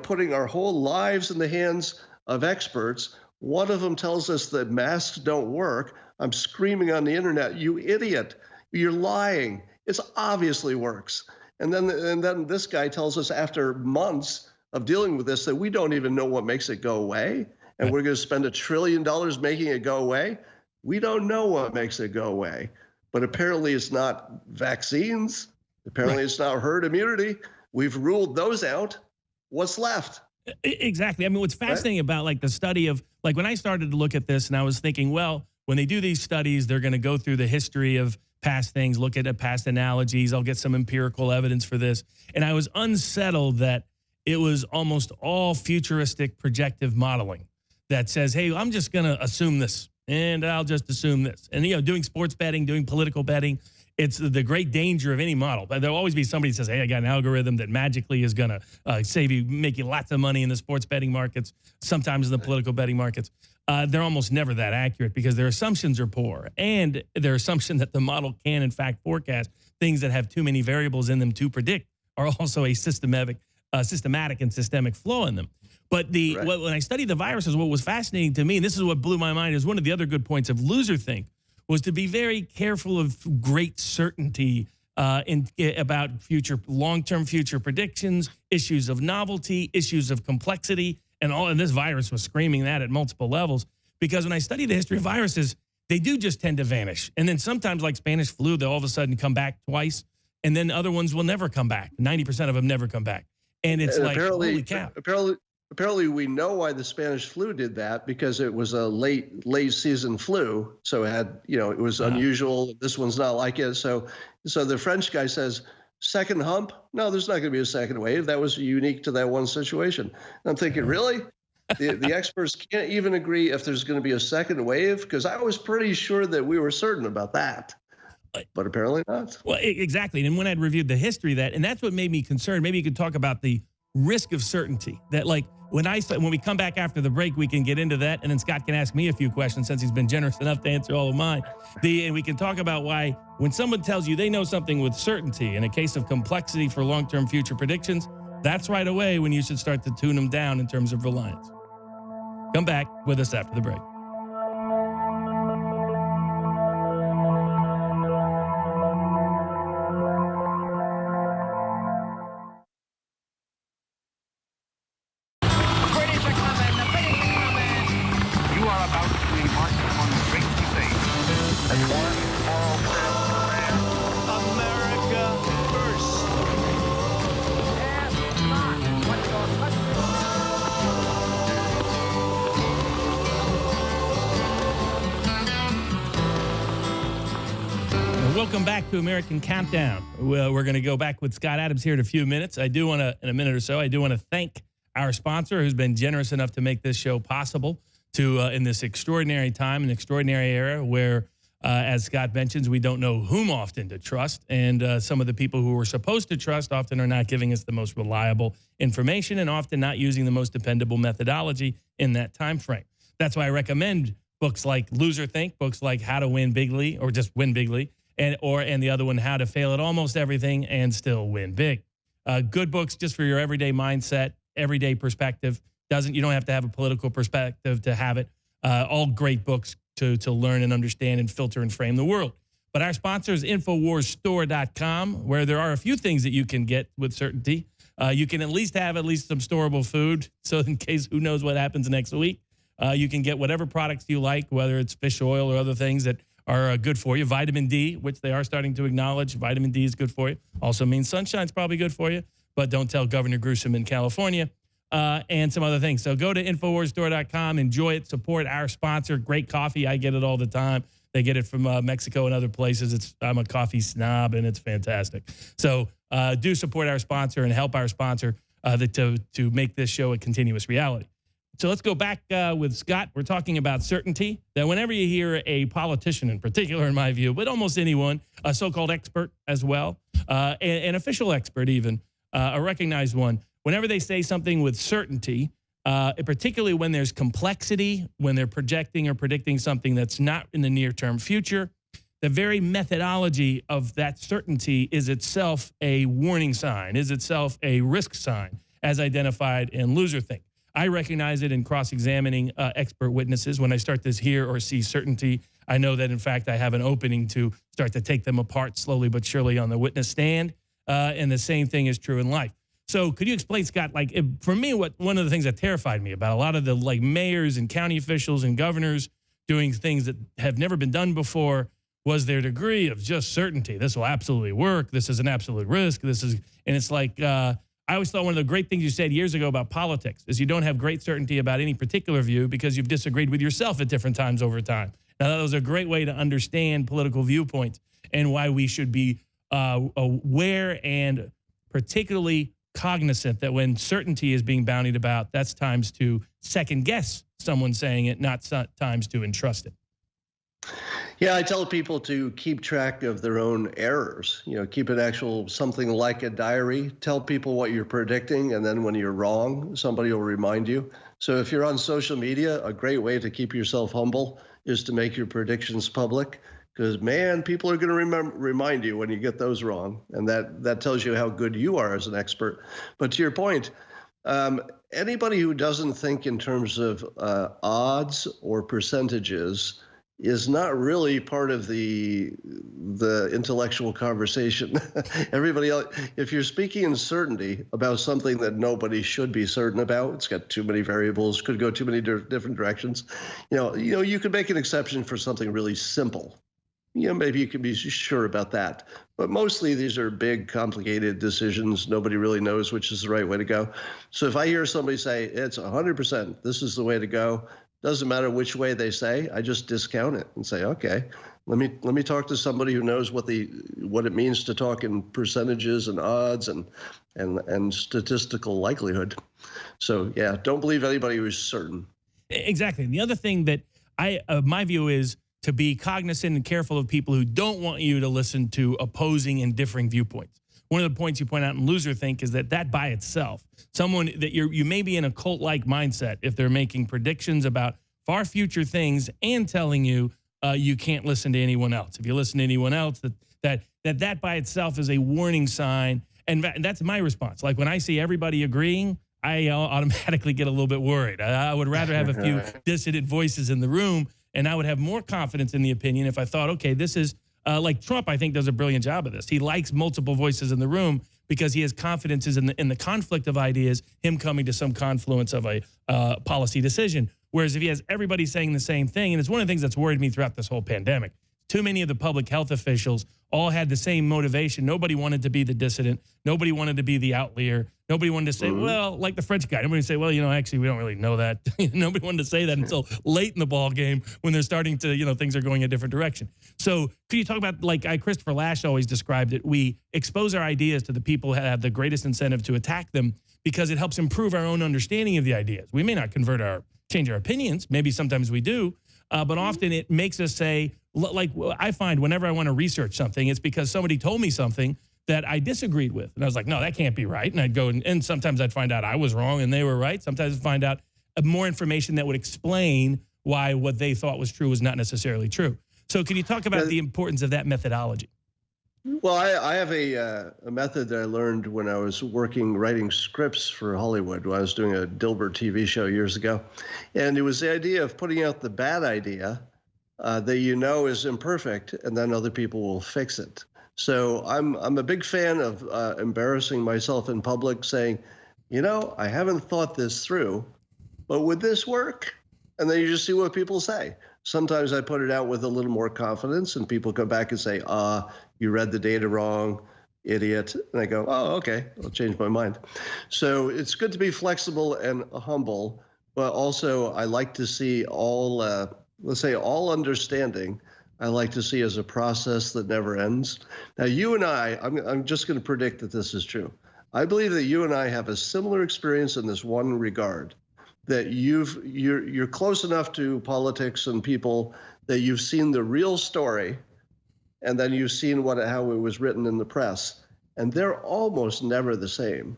putting our whole lives in the hands of experts. One of them tells us that masks don't work. I'm screaming on the internet, you idiot, you're lying. It obviously works. And then this guy tells us after months of dealing with this that we don't even know what makes it go away, and we're going to spend $1 trillion making it go away. We don't know what makes it go away. But apparently it's not vaccines. Apparently it's not herd immunity. We've ruled those out. What's left? Exactly. I mean, what's fascinating about like the study of, like when I started to look at this and I was thinking, well, when they do these studies, they're going to go through the history of past things, look at past analogies. I'll get some empirical evidence for this. And I was unsettled that it was almost all futuristic projective modeling that says, hey, I'm just going to assume this. And I'll just assume this. And, doing sports betting, doing political betting, it's the great danger of any model. There'll always be somebody who says, hey, I got an algorithm that magically is going to save you, make you lots of money in the sports betting markets, sometimes in the political betting markets. They're almost never that accurate because their assumptions are poor. And their assumption that the model can, in fact, forecast things that have too many variables in them to predict are also a systematic and systemic flaw in them. But when I studied the viruses, what was fascinating to me, and this is what blew my mind, is one of the other good points of loserthink, was to be very careful of great certainty about long-term future predictions, issues of novelty, issues of complexity, and this virus was screaming that at multiple levels. Because when I study the history of viruses, they do just tend to vanish. And then sometimes, like Spanish flu, they'll all of a sudden come back twice, and then other ones will never come back. 90% of them never come back. And it's like, holy cow. Apparently, we know why the Spanish flu did that, because it was a late season flu. So it had, it was unusual. This one's not like it. So the French guy says, second hump? No, there's not going to be a second wave. That was unique to that one situation. And I'm thinking, really? The experts can't even agree if there's going to be a second wave? Because I was pretty sure that we were certain about that. But apparently not. Well, exactly. And when I'd reviewed the history of that, and that's what made me concerned. Maybe you could talk about the risk of certainty. That, like, when we come back after the break, we can get into that, and then Scott can ask me a few questions since he's been generous enough to answer all of mine. And we can talk about why, when someone tells you they know something with certainty in a case of complexity for long-term future predictions, that's right away when you should start to tune them down in terms of reliance. Come back with us after the break. Welcome back to American Countdown. We're going to go back with Scott Adams here in a few minutes. In a minute or so, I do want to thank our sponsor who's been generous enough to make this show possible in this extraordinary time, an extraordinary era where, as Scott mentions, we don't know whom often to trust. And some of the people who we're supposed to trust often are not giving us the most reliable information and often not using the most dependable methodology in that time frame. That's why I recommend books like Loserthink, books like How to Win Bigly, or just Win Bigly, and the other one, How to Fail at Almost Everything and Still Win Big. Good books just for your everyday mindset, everyday perspective. You don't have to have a political perspective to have it. All great books to learn and understand and filter and frame the world. But our sponsor is InfoWarsStore.com, where there are a few things that you can get with certainty. You can at least have some storable food, so in case who knows what happens next week. You can get whatever products you like, whether it's fish oil or other things that are good for you. Vitamin D, which they are starting to acknowledge. Vitamin D is good for you. Also means sunshine's probably good for you, but don't tell Governor Gruesome in California. and some other things. So go to InfoWarsStore.com, enjoy it, support our sponsor. Great coffee. I get it all the time. They get it from Mexico and other places. I'm a coffee snob, and it's fantastic. So do support our sponsor and help our sponsor to make this show a continuous reality. So let's go back with Scott. We're talking about certainty, that whenever you hear a politician in particular, in my view, but almost anyone, a so-called expert as well, an official expert even, a recognized one, whenever they say something with certainty, particularly when there's complexity, when they're projecting or predicting something that's not in the near-term future, the very methodology of that certainty is itself a warning sign, is itself a risk sign, as identified in Loserthink. I recognize it in cross-examining expert witnesses. When I start to hear or see certainty, I know that, in fact, I have an opening to start to take them apart slowly but surely on the witness stand. And the same thing is true in life. So could you explain, Scott, for me, one of the things that terrified me about a lot of the mayors and county officials and governors doing things that have never been done before was their degree of just certainty. This will absolutely work. This is an absolute risk. And it's like, I always thought one of the great things you said years ago about politics is you don't have great certainty about any particular view because you've disagreed with yourself at different times over time. Now, that was a great way to understand political viewpoints and why we should be aware and particularly cognizant that when certainty is being bandied about, that's times to second guess someone saying it, not times to entrust it. Yeah, I tell people to keep track of their own errors. Keep something like a diary. Tell people what you're predicting, and then when you're wrong, somebody will remind you. So if you're on social media, a great way to keep yourself humble is to make your predictions public, because, man, people are going to remind you when you get those wrong, and that tells you how good you are as an expert. But to your point, anybody who doesn't think in terms of odds or percentages is not really part of the intellectual conversation. Everybody else, if you're speaking in certainty about something that nobody should be certain about, it's got too many variables, could go too many different directions. You could make an exception for something really simple. Maybe you can be sure about that. But mostly these are big, complicated decisions. Nobody really knows which is the right way to go. So if I hear somebody say, it's 100%, this is the way to go, doesn't matter which way they say, I just discount it and say, okay, let me talk to somebody who knows what it means to talk in percentages and odds and statistical likelihood. So yeah, don't believe anybody who's certain. Exactly. And the other thing that my view is to be cognizant and careful of people who don't want you to listen to opposing and differing viewpoints. One of the points you point out in Loserthink is that by itself, someone that you may be in a cult-like mindset if they're making predictions about far future things and telling you you can't listen to anyone else. If you listen to anyone else, that by itself is a warning sign. And that's my response. Like when I see everybody agreeing, I automatically get a little bit worried. I would rather have a few dissident voices in the room, and I would have more confidence in the opinion if I thought, okay, this is like Trump, I think, does a brilliant job of this. He likes multiple voices in the room because he has confidence in the conflict of ideas, him coming to some confluence of a policy decision. Whereas if he has everybody saying the same thing, and it's one of the things that's worried me throughout this whole pandemic, too many of the public health officials all had the same motivation. Nobody wanted to be the dissident. Nobody wanted to be the outlier. Nobody wanted to say, well, like the French guy. Nobody would say, well, actually, we don't really know that. Nobody wanted to say that until late in the ball game when they're starting to, things are going a different direction. So could you talk about, like Christopher Lasch always described it, we expose our ideas to the people who have the greatest incentive to attack them because it helps improve our own understanding of the ideas. We may not change our opinions. Maybe sometimes we do. But often it makes us say, like I find whenever I want to research something, it's because somebody told me something that I disagreed with. And I was like, no, that can't be right. And I'd go and sometimes I'd find out I was wrong and they were right. Sometimes I'd find out more information that would explain why what they thought was true was not necessarily true. So can you talk about the importance of that methodology? Well, I have a method that I learned when I was writing scripts for Hollywood, when I was doing a Dilbert TV show years ago. And it was the idea of putting out the bad idea that is imperfect, and then other people will fix it. So I'm a big fan of embarrassing myself in public, saying, I haven't thought this through, but would this work? And then you just see what people say. Sometimes I put it out with a little more confidence, and people come back and say, you read the data wrong. idiot. And I go, oh, okay, I'll change my mind. So it's good to be flexible and humble, but also I like to see all, let's say, all understanding. I like to see as a process that never ends. Now, you and I'm just going to predict that this is true. I believe that you and I have a similar experience in this one regard, that you're close enough to politics and people that you've seen the real story, and then you've seen how it was written in the press, and they're almost never the same.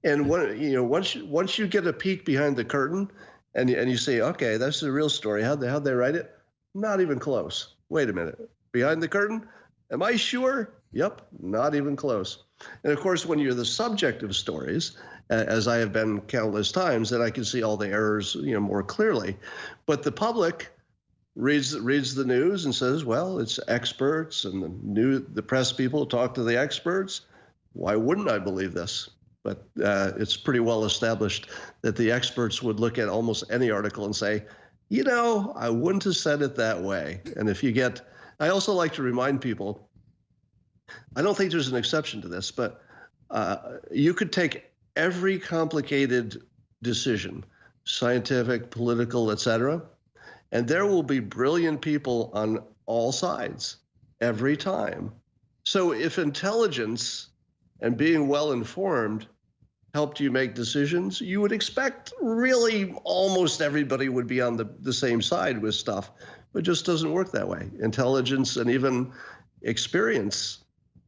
And once you get a peek behind the curtain, and you say, okay, that's the real story. How'd they write it? Not even close. Wait a minute. Behind the curtain? Am I sure? Yep, not even close. And of course, when you're the subject of stories, as I have been countless times, then I can see all the errors, more clearly. But the public reads the news and says, well, it's experts, and the press people talk to the experts. Why wouldn't I believe this? But it's pretty well established that the experts would look at almost any article and say, I wouldn't have said it that way. And I also like to remind people, I don't think there's an exception to this, but you could take every complicated decision, scientific, political, etc., and there will be brilliant people on all sides every time. So if intelligence and being well informed helped you make decisions, you would expect really almost everybody would be on the same side with stuff, but it just doesn't work that way. Intelligence and even experience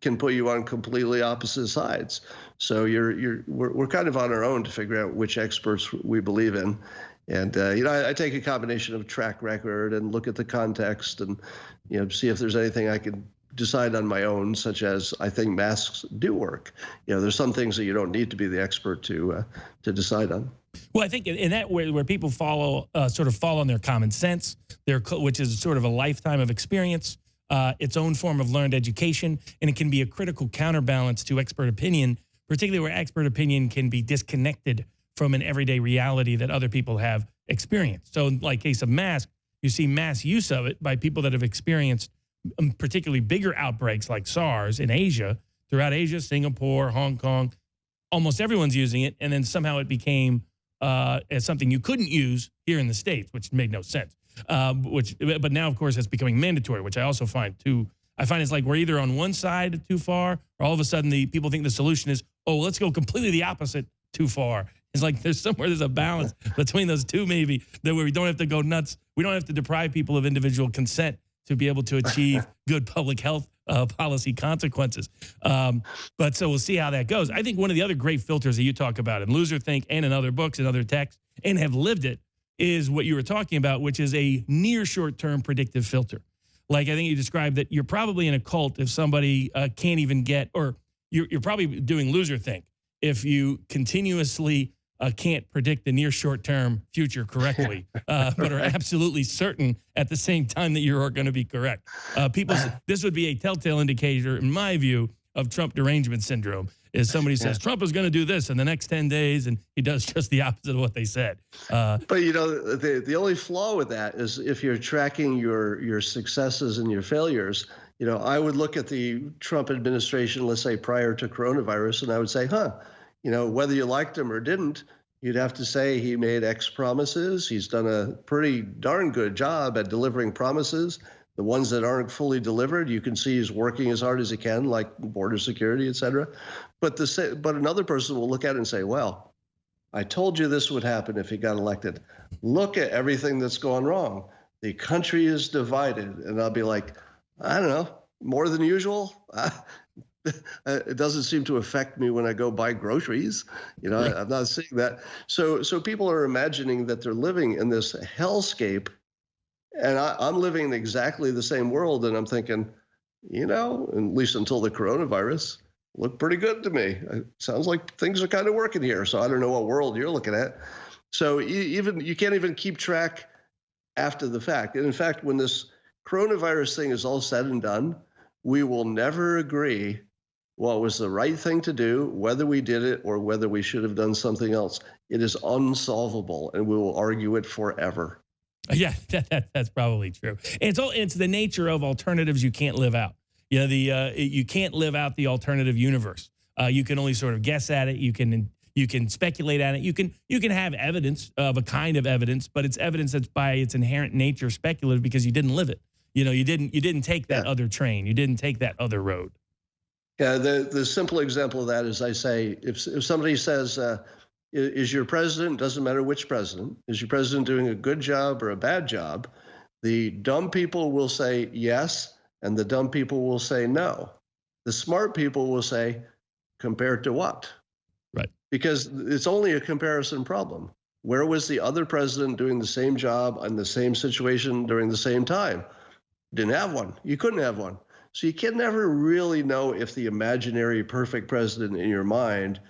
can put you on completely opposite sides. So we're kind of on our own to figure out which experts we believe in. And I take a combination of track record and look at the context and see if there's anything I can decide on my own, such as I think masks do work. There's some things that you don't need to be the expert to decide on. Well, I think in that way where people follow on their common sense, which is sort of a lifetime of experience, its own form of learned education, and it can be a critical counterbalance to expert opinion, particularly where expert opinion can be disconnected from an everyday reality that other people have experienced. So in like case of mask, you see mass use of it by people that have experienced particularly bigger outbreaks like SARS in Asia, throughout Asia, Singapore, Hong Kong. Almost everyone's using it, and then somehow it became as something you couldn't use here in the States, which made no sense. But now, of course, it's becoming mandatory, which I also find too. I find it's like we're either on one side too far, or all of a sudden the people think the solution is, oh, let's go completely the opposite too far. It's like there's a balance between those two, maybe, that where we don't have to go nuts. We don't have to deprive people of individual consent to be able to achieve good public health policy consequences. But so we'll see how that goes. I think one of the other great filters that you talk about in Loser Think and in other books and other texts and have lived it is what you were talking about, which is a near short-term predictive filter. Like I think you described that you're probably in a cult if somebody can't even get, or you're probably doing Loser Think if you continuously can't predict the near short-term future correctly, but are absolutely certain at the same time that you're going to be correct. This would be a telltale indicator, in my view, of Trump derangement syndrome, is somebody says Trump is going to do this in the next 10 days, and he does just the opposite of what they said. But the only flaw with that is if you're tracking your successes and your failures. I would look at the Trump administration, let's say prior to coronavirus, and I would say, whether you liked him or didn't, you'd have to say he made X promises. He's done a pretty darn good job at delivering promises. The ones that aren't fully delivered, you can see he's working as hard as he can, like border security, et cetera. But another person will look at it and say, well, I told you this would happen if he got elected. Look at everything that's gone wrong. The country is divided. And I'll be like, I don't know, more than usual? It doesn't seem to affect me when I go buy groceries. I'm not seeing that. So people are imagining that they're living in this hellscape, and I'm living in exactly the same world. And I'm thinking, at least until the coronavirus, looked pretty good to me. It sounds like things are kind of working here. So I don't know what world you're looking at. So you can't even keep track after the fact. And in fact, when this coronavirus thing is all said and done, we will never agree what was the right thing to do, whether we did it or whether we should have done something else. It is unsolvable, and we will argue it forever. Yeah, that's probably true. It's the nature of alternatives you can't live out. You can't live out the alternative universe. You can only sort of guess at it. You can speculate at it. You can have evidence of a kind of evidence, but it's evidence that's by its inherent nature speculative because you didn't live it. You didn't take that other train. You didn't take that other road. Yeah, the simple example of that is I say, if somebody says, is your president, doesn't matter which president, is your president doing a good job or a bad job? The dumb people will say yes, and the dumb people will say no. The smart people will say, compared to what? Right. Because it's only a comparison problem. Where was the other president doing the same job in the same situation during the same time? Didn't have one. You couldn't have one. So you can never really know if the imaginary perfect president in your mind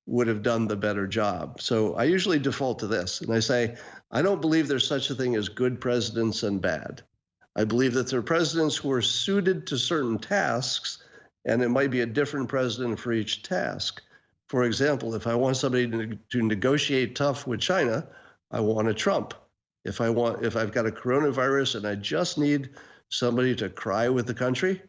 would have done the better job. So I usually default to this, and I say, I don't believe there's such a thing as good presidents and bad. I believe that there are presidents who are suited to certain tasks, and it might be a different president for each task. For example, if I want somebody to negotiate tough with China, I want a Trump. If I've got a coronavirus and I just need somebody to cry with the country,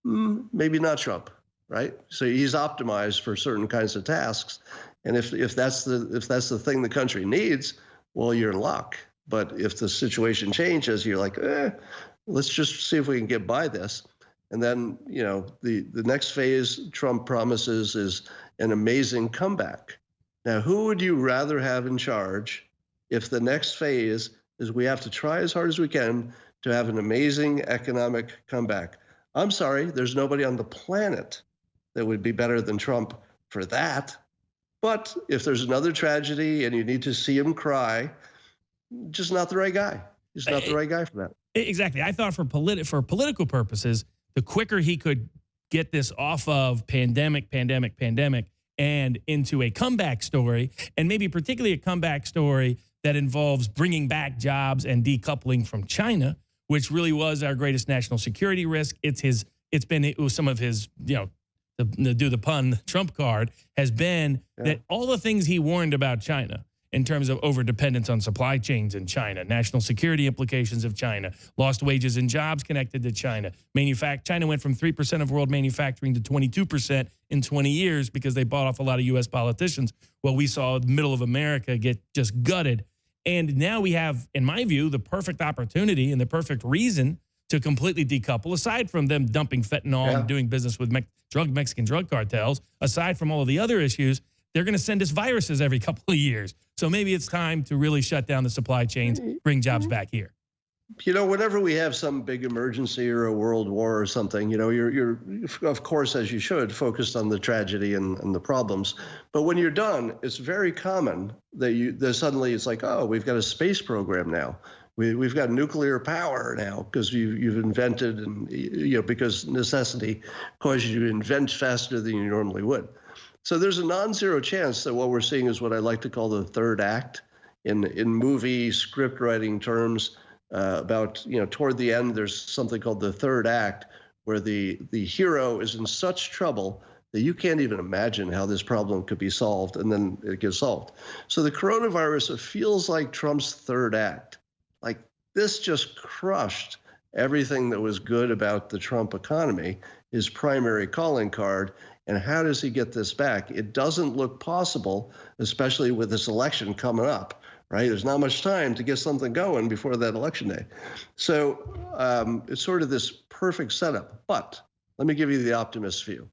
maybe not Trump, right? So he's optimized for certain kinds of tasks, and if that's the thing the country needs, well, you're in luck. But if the situation changes, you're like, let's just see if we can get by this. And then, the next phase Trump promises is an amazing comeback. Now, who would you rather have in charge if the next phase is we have to try as hard as we can to have an amazing economic comeback? I'm sorry, there's nobody on the planet that would be better than Trump for that. But if there's another tragedy and you need to see him cry, just not the right guy. He's not the right guy for that. Exactly. I thought for political purposes, the quicker he could get this off of pandemic, and into a comeback story, and maybe particularly a comeback story that involves bringing back jobs and decoupling from China, which really was our greatest national security risk. It was some of his, to do the pun, trump card has been that all the things he warned about China in terms of overdependence on supply chains in China, national security implications of China, lost wages and jobs connected to China. China went from 3% of world manufacturing to 22% in 20 years because they bought off a lot of U.S. politicians. Well, we saw the middle of America get just gutted. And now we have, in my view, the perfect opportunity and the perfect reason to completely decouple, aside from them dumping fentanyl and doing business with Mexican drug cartels, aside from all of the other issues. They're going to send us viruses every couple of years. So maybe it's time to really shut down the supply chains, bring jobs back here. Whenever we have some big emergency or a world war or something, you're of course, as you should, focused on the tragedy and the problems. But when you're done, it's very common that suddenly it's like, oh, we've got a space program now. We've got nuclear power now because you've invented, and because necessity causes you to invent faster than you normally would. So there's a non-zero chance that what we're seeing is what I like to call the third act in movie script writing terms. Toward the end, there's something called the third act, where the hero is in such trouble that you can't even imagine how this problem could be solved, and then it gets solved. So the coronavirus, it feels like Trump's third act. Like this just crushed everything that was good about the Trump economy, his primary calling card. And how does he get this back? It doesn't look possible, especially with this election coming up, right? There's not much time to get something going before that election day. So it's sort of this perfect setup. But let me give you the optimist view.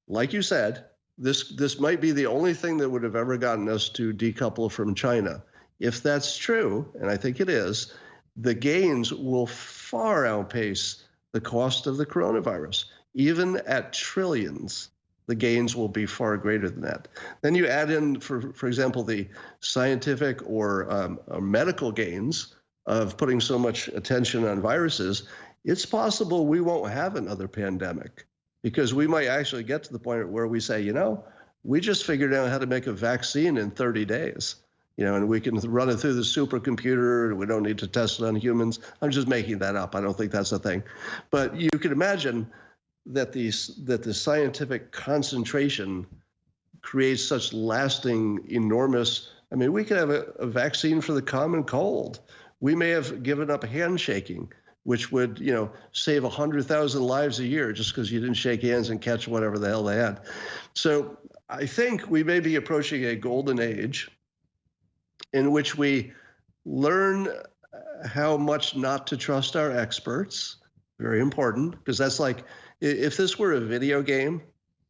Like you said, this might be the only thing that would have ever gotten us to decouple from China. If that's true, and I think it is, the gains will far outpace the cost of the coronavirus. Even at trillions, the gains will be far greater than that. Then you add in, for example, the scientific or medical gains of putting so much attention on viruses. It's possible we won't have another pandemic because we might actually get to the point where we say, we just figured out how to make a vaccine in 30 days. And we can run it through the supercomputer, and we don't need to test it on humans. I'm just making that up. I don't think that's a thing. But you can imagine that the scientific concentration creates such lasting, enormous. I mean, we could have a vaccine for the common cold. We may have given up handshaking which would, save 100,000 lives a year just because you didn't shake hands and catch whatever the hell they had. So I think we may be approaching a golden age in which we learn how much not to trust our experts. Very important, because that's like, if this were a video game,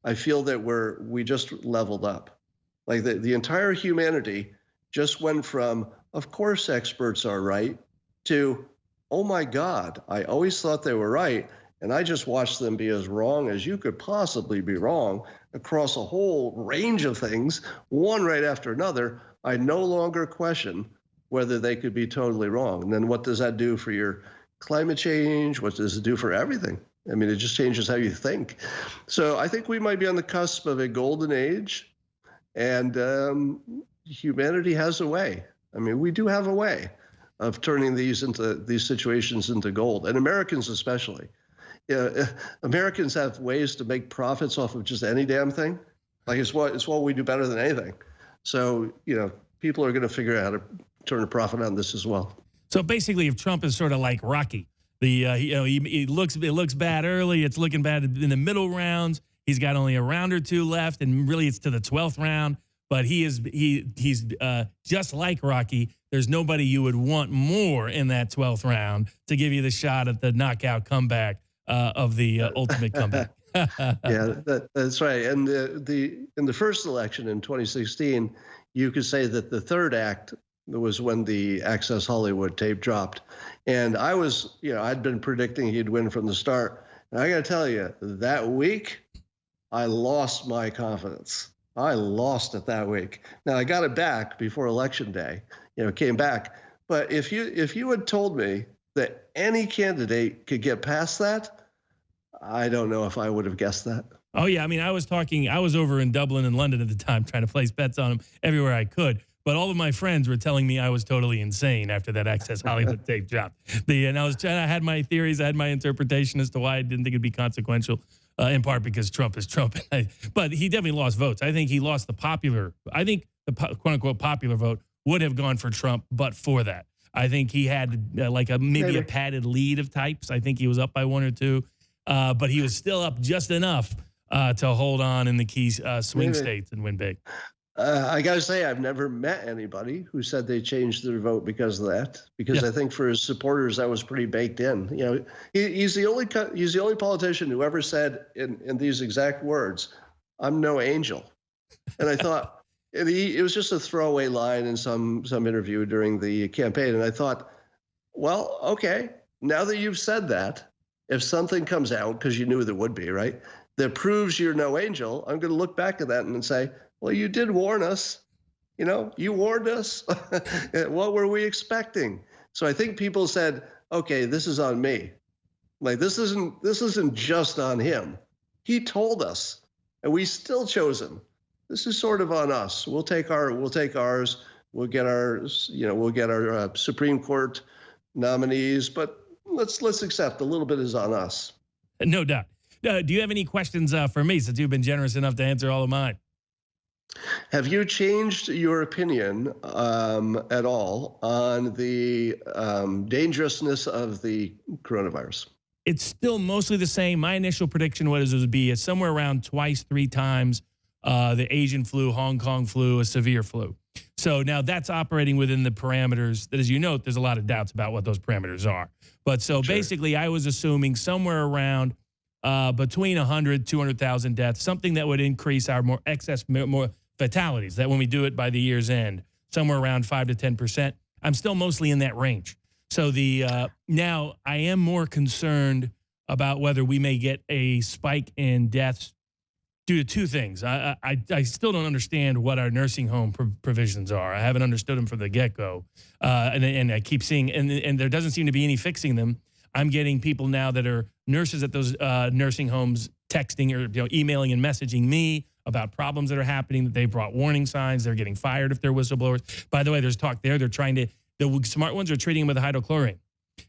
I feel that we just leveled up. Like the entire humanity just went from, of course experts are right, to, oh my God, I always thought they were right, and I just watched them be as wrong as you could possibly be wrong across a whole range of things, one right after another. I no longer question whether they could be totally wrong. And then what does that do for your climate change? What does it do for everything? I mean, it just changes how you think. So I think we might be on the cusp of a golden age, and humanity has a way. I mean, we do have a way of turning these situations into gold, and Americans especially. Americans have ways to make profits off of just any damn thing. Like it's what we do better than anything. So, people are going to figure out how to turn a profit on this as well. So basically, if Trump is sort of like Rocky, it looks bad early, it's looking bad in the middle rounds. He's got only a round or two left, and really it's to the 12th round. But he's just like Rocky. There's nobody you would want more in that 12th round to give you the shot at the knockout comeback of the ultimate comeback. Yeah, that's right. And in the first election in 2016, you could say that the third act was when the Access Hollywood tape dropped. And I was, I'd been predicting he'd win from the start. And I got to tell you, that week, I lost my confidence. I lost it that week. Now, I got it back before Election Day, came back. But if you had told me that any candidate could get past that, I don't know if I would have guessed that. Oh, yeah. I mean, I was over in Dublin and London at the time trying to place bets on him everywhere I could. But all of my friends were telling me I was totally insane after that Access Hollywood tape dropped. And I had my theories, I had my interpretation as to why I didn't think it'd be consequential, in part because Trump is Trump. But he definitely lost votes. I think he lost the quote unquote popular vote would have gone for Trump, but for that. I think he had maybe a padded lead of types. I think he was up by one or two, but he was still up just enough to hold on in the key swing states and win big. I got to say, I've never met anybody who said they changed their vote because of that. Because I think for his supporters, that was pretty baked in. He's the only politician who ever said in these exact words, "I'm no angel." And I thought it was just a throwaway line in some interview during the campaign. And I thought, well, okay, now that you've said that, if something comes out, because you knew there would be, right, that proves you're no angel, I'm going to look back at that and say, well, you did warn us. You warned us. What were we expecting? So I think people said, okay, this is on me. Like, this isn't just on him. He told us, and we still chose him. This is sort of on us. We'll take ours. We'll get our Supreme Court nominees, but let's accept a little bit is on us. No doubt. Do you have any questions for me, since you've been generous enough to answer all of mine? Have you changed your opinion at all on the dangerousness of the coronavirus? It's still mostly the same. My initial prediction was it would be somewhere around twice, 3 times the Asian flu, Hong Kong flu, a severe flu. So now that's operating within the parameters that, as you note, there's a lot of doubts about what those parameters are. But so basically I was assuming somewhere around between 100, 200,000 deaths, something that would increase our more fatalities, that when we do it by the year's end, somewhere around 5 to 10%. I'm still mostly in that range. So now I am more concerned about whether we may get a spike in deaths due to 2 things. I still don't understand what our nursing home provisions are. I haven't understood them from the get-go. And I keep seeing, and there doesn't seem to be any fixing them. I'm getting people now that are nurses at those nursing homes texting or emailing and messaging me about problems that are happening, that they brought warning signs. They're getting fired if they're whistleblowers. By the way, there's talk there. They're trying to, the smart ones are treating them with hydrochlorine.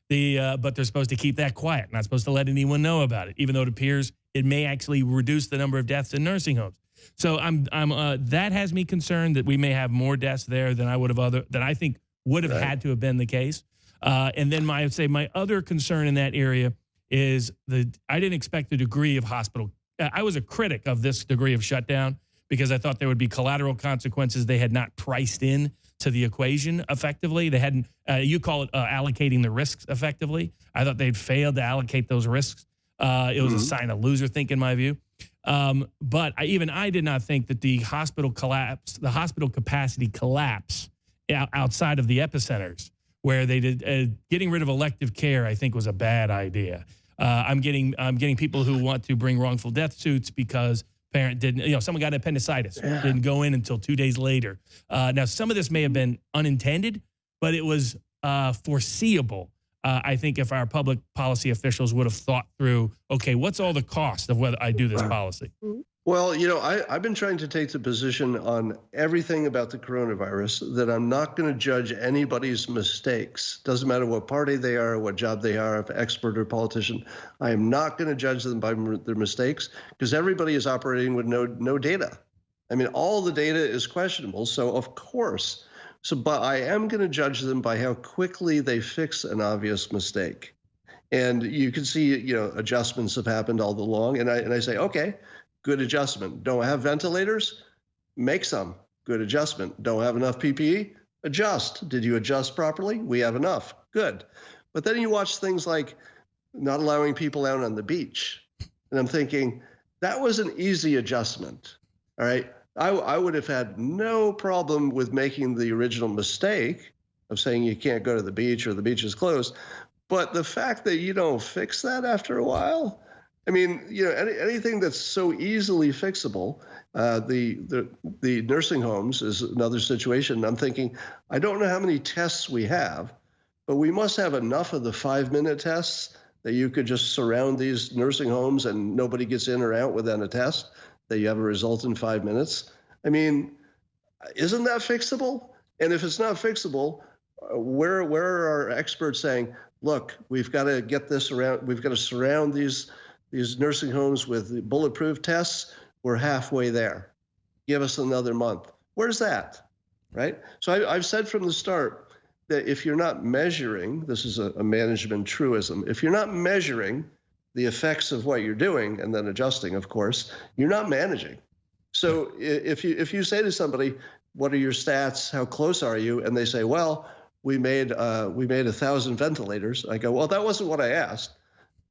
But they're supposed to keep that quiet, not supposed to let anyone know about it, even though it appears it may actually reduce the number of deaths in nursing homes. So that has me concerned that we may have more deaths there than I think would have had to have been the case. And then I would say my other concern in that area is I didn't expect the degree of hospital. I was a critic of this degree of shutdown because I thought there would be collateral consequences they had not priced in to the equation effectively. They hadn't, you call it allocating the risks effectively. I thought they'd failed to allocate those risks. It was a sign of loser think in my view. But even I did not think that the hospital capacity collapse outside of the epicenters where they did getting rid of elective care, I think was a bad idea. I'm getting people who want to bring wrongful death suits because parent didn't, someone got appendicitis, didn't go in until 2 days later. Now, some of this may have been unintended, but it was foreseeable. I think if our public policy officials would have thought through, okay, what's all the cost of whether I do this policy? Well, I've been trying to take the position on everything about the coronavirus that I'm not going to judge anybody's mistakes. Doesn't matter what party they are, what job they are, if expert or politician. I am not going to judge them by their mistakes because everybody is operating with no data. I mean, all the data is questionable. So, of course. But I am going to judge them by how quickly they fix an obvious mistake. And you can see, adjustments have happened all along. And I say, okay, good adjustment. Don't have ventilators? Make some. Good adjustment. Don't have enough PPE? Adjust. Did you adjust properly? We have enough. Good. But then you watch things like not allowing people out on the beach. And I'm thinking, that was an easy adjustment. All right. I would have had no problem with making the original mistake of saying you can't go to the beach or the beach is closed. But the fact that you don't fix that after a while, I mean, anything that's so easily fixable, the nursing homes is another situation. I'm thinking, I don't know how many tests we have, but we must have enough of the 5-minute tests that you could just surround these nursing homes and nobody gets in or out without a test, that you have a result in 5 minutes. I mean, isn't that fixable? And if it's not fixable, where are our experts saying, look, we've got to get this around, we've got to surround these nursing homes with bulletproof tests? We're halfway there. Give us another month. Where's that, right? So I've said from the start that if you're not measuring, this is a management truism, if you're not measuring the effects of what you're doing and then adjusting, of course, you're not managing. So if you say to somebody, what are your stats? How close are you? And they say, well, we made 1,000 ventilators. I go, well, that wasn't what I asked.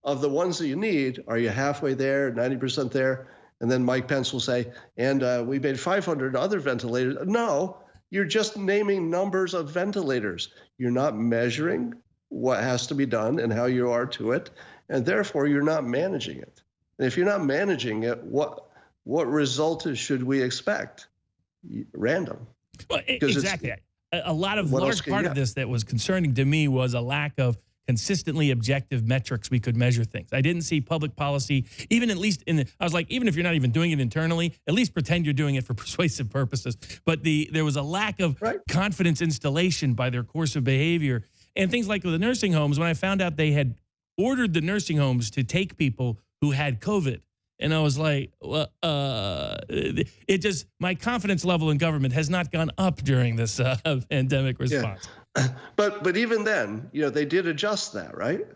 Of the ones that you need, are you halfway there, 90% there? And then Mike Pence will say, and we made 500 other ventilators. No, you're just naming numbers of ventilators. You're not measuring what has to be done and how you are to it. And therefore, you're not managing it. And if you're not managing it, what result should we expect? Random. Well, exactly. A large part of this that was concerning to me was a lack of consistently objective metrics we could measure things. I didn't see public policy, even at least I was like, even if you're not even doing it internally, at least pretend you're doing it for persuasive purposes. But there was a lack of confidence installation by their course of behavior. And things like the nursing homes, when I found out they had ordered the nursing homes to take people who had COVID. And I was like, well, my confidence level in government has not gone up during this pandemic response. Yeah. But even then, they did adjust that, right?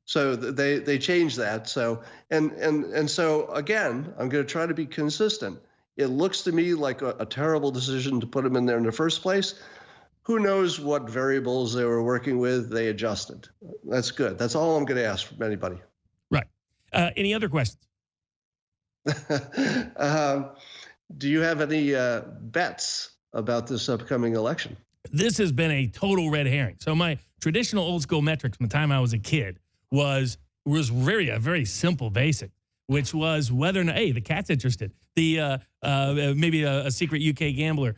So they changed that. So and so again, I'm going to try to be consistent. It looks to me like a terrible decision to put them in there in the first place. Who knows what variables they were working with? They adjusted. That's good. That's all I'm going to ask from anybody. Right. Any other questions? Do you have any bets about this upcoming election? This has been a total red herring. So my traditional old school metrics from the time I was a kid was a very simple basic, which was whether or not, hey, the cat's interested. The maybe a secret UK gambler.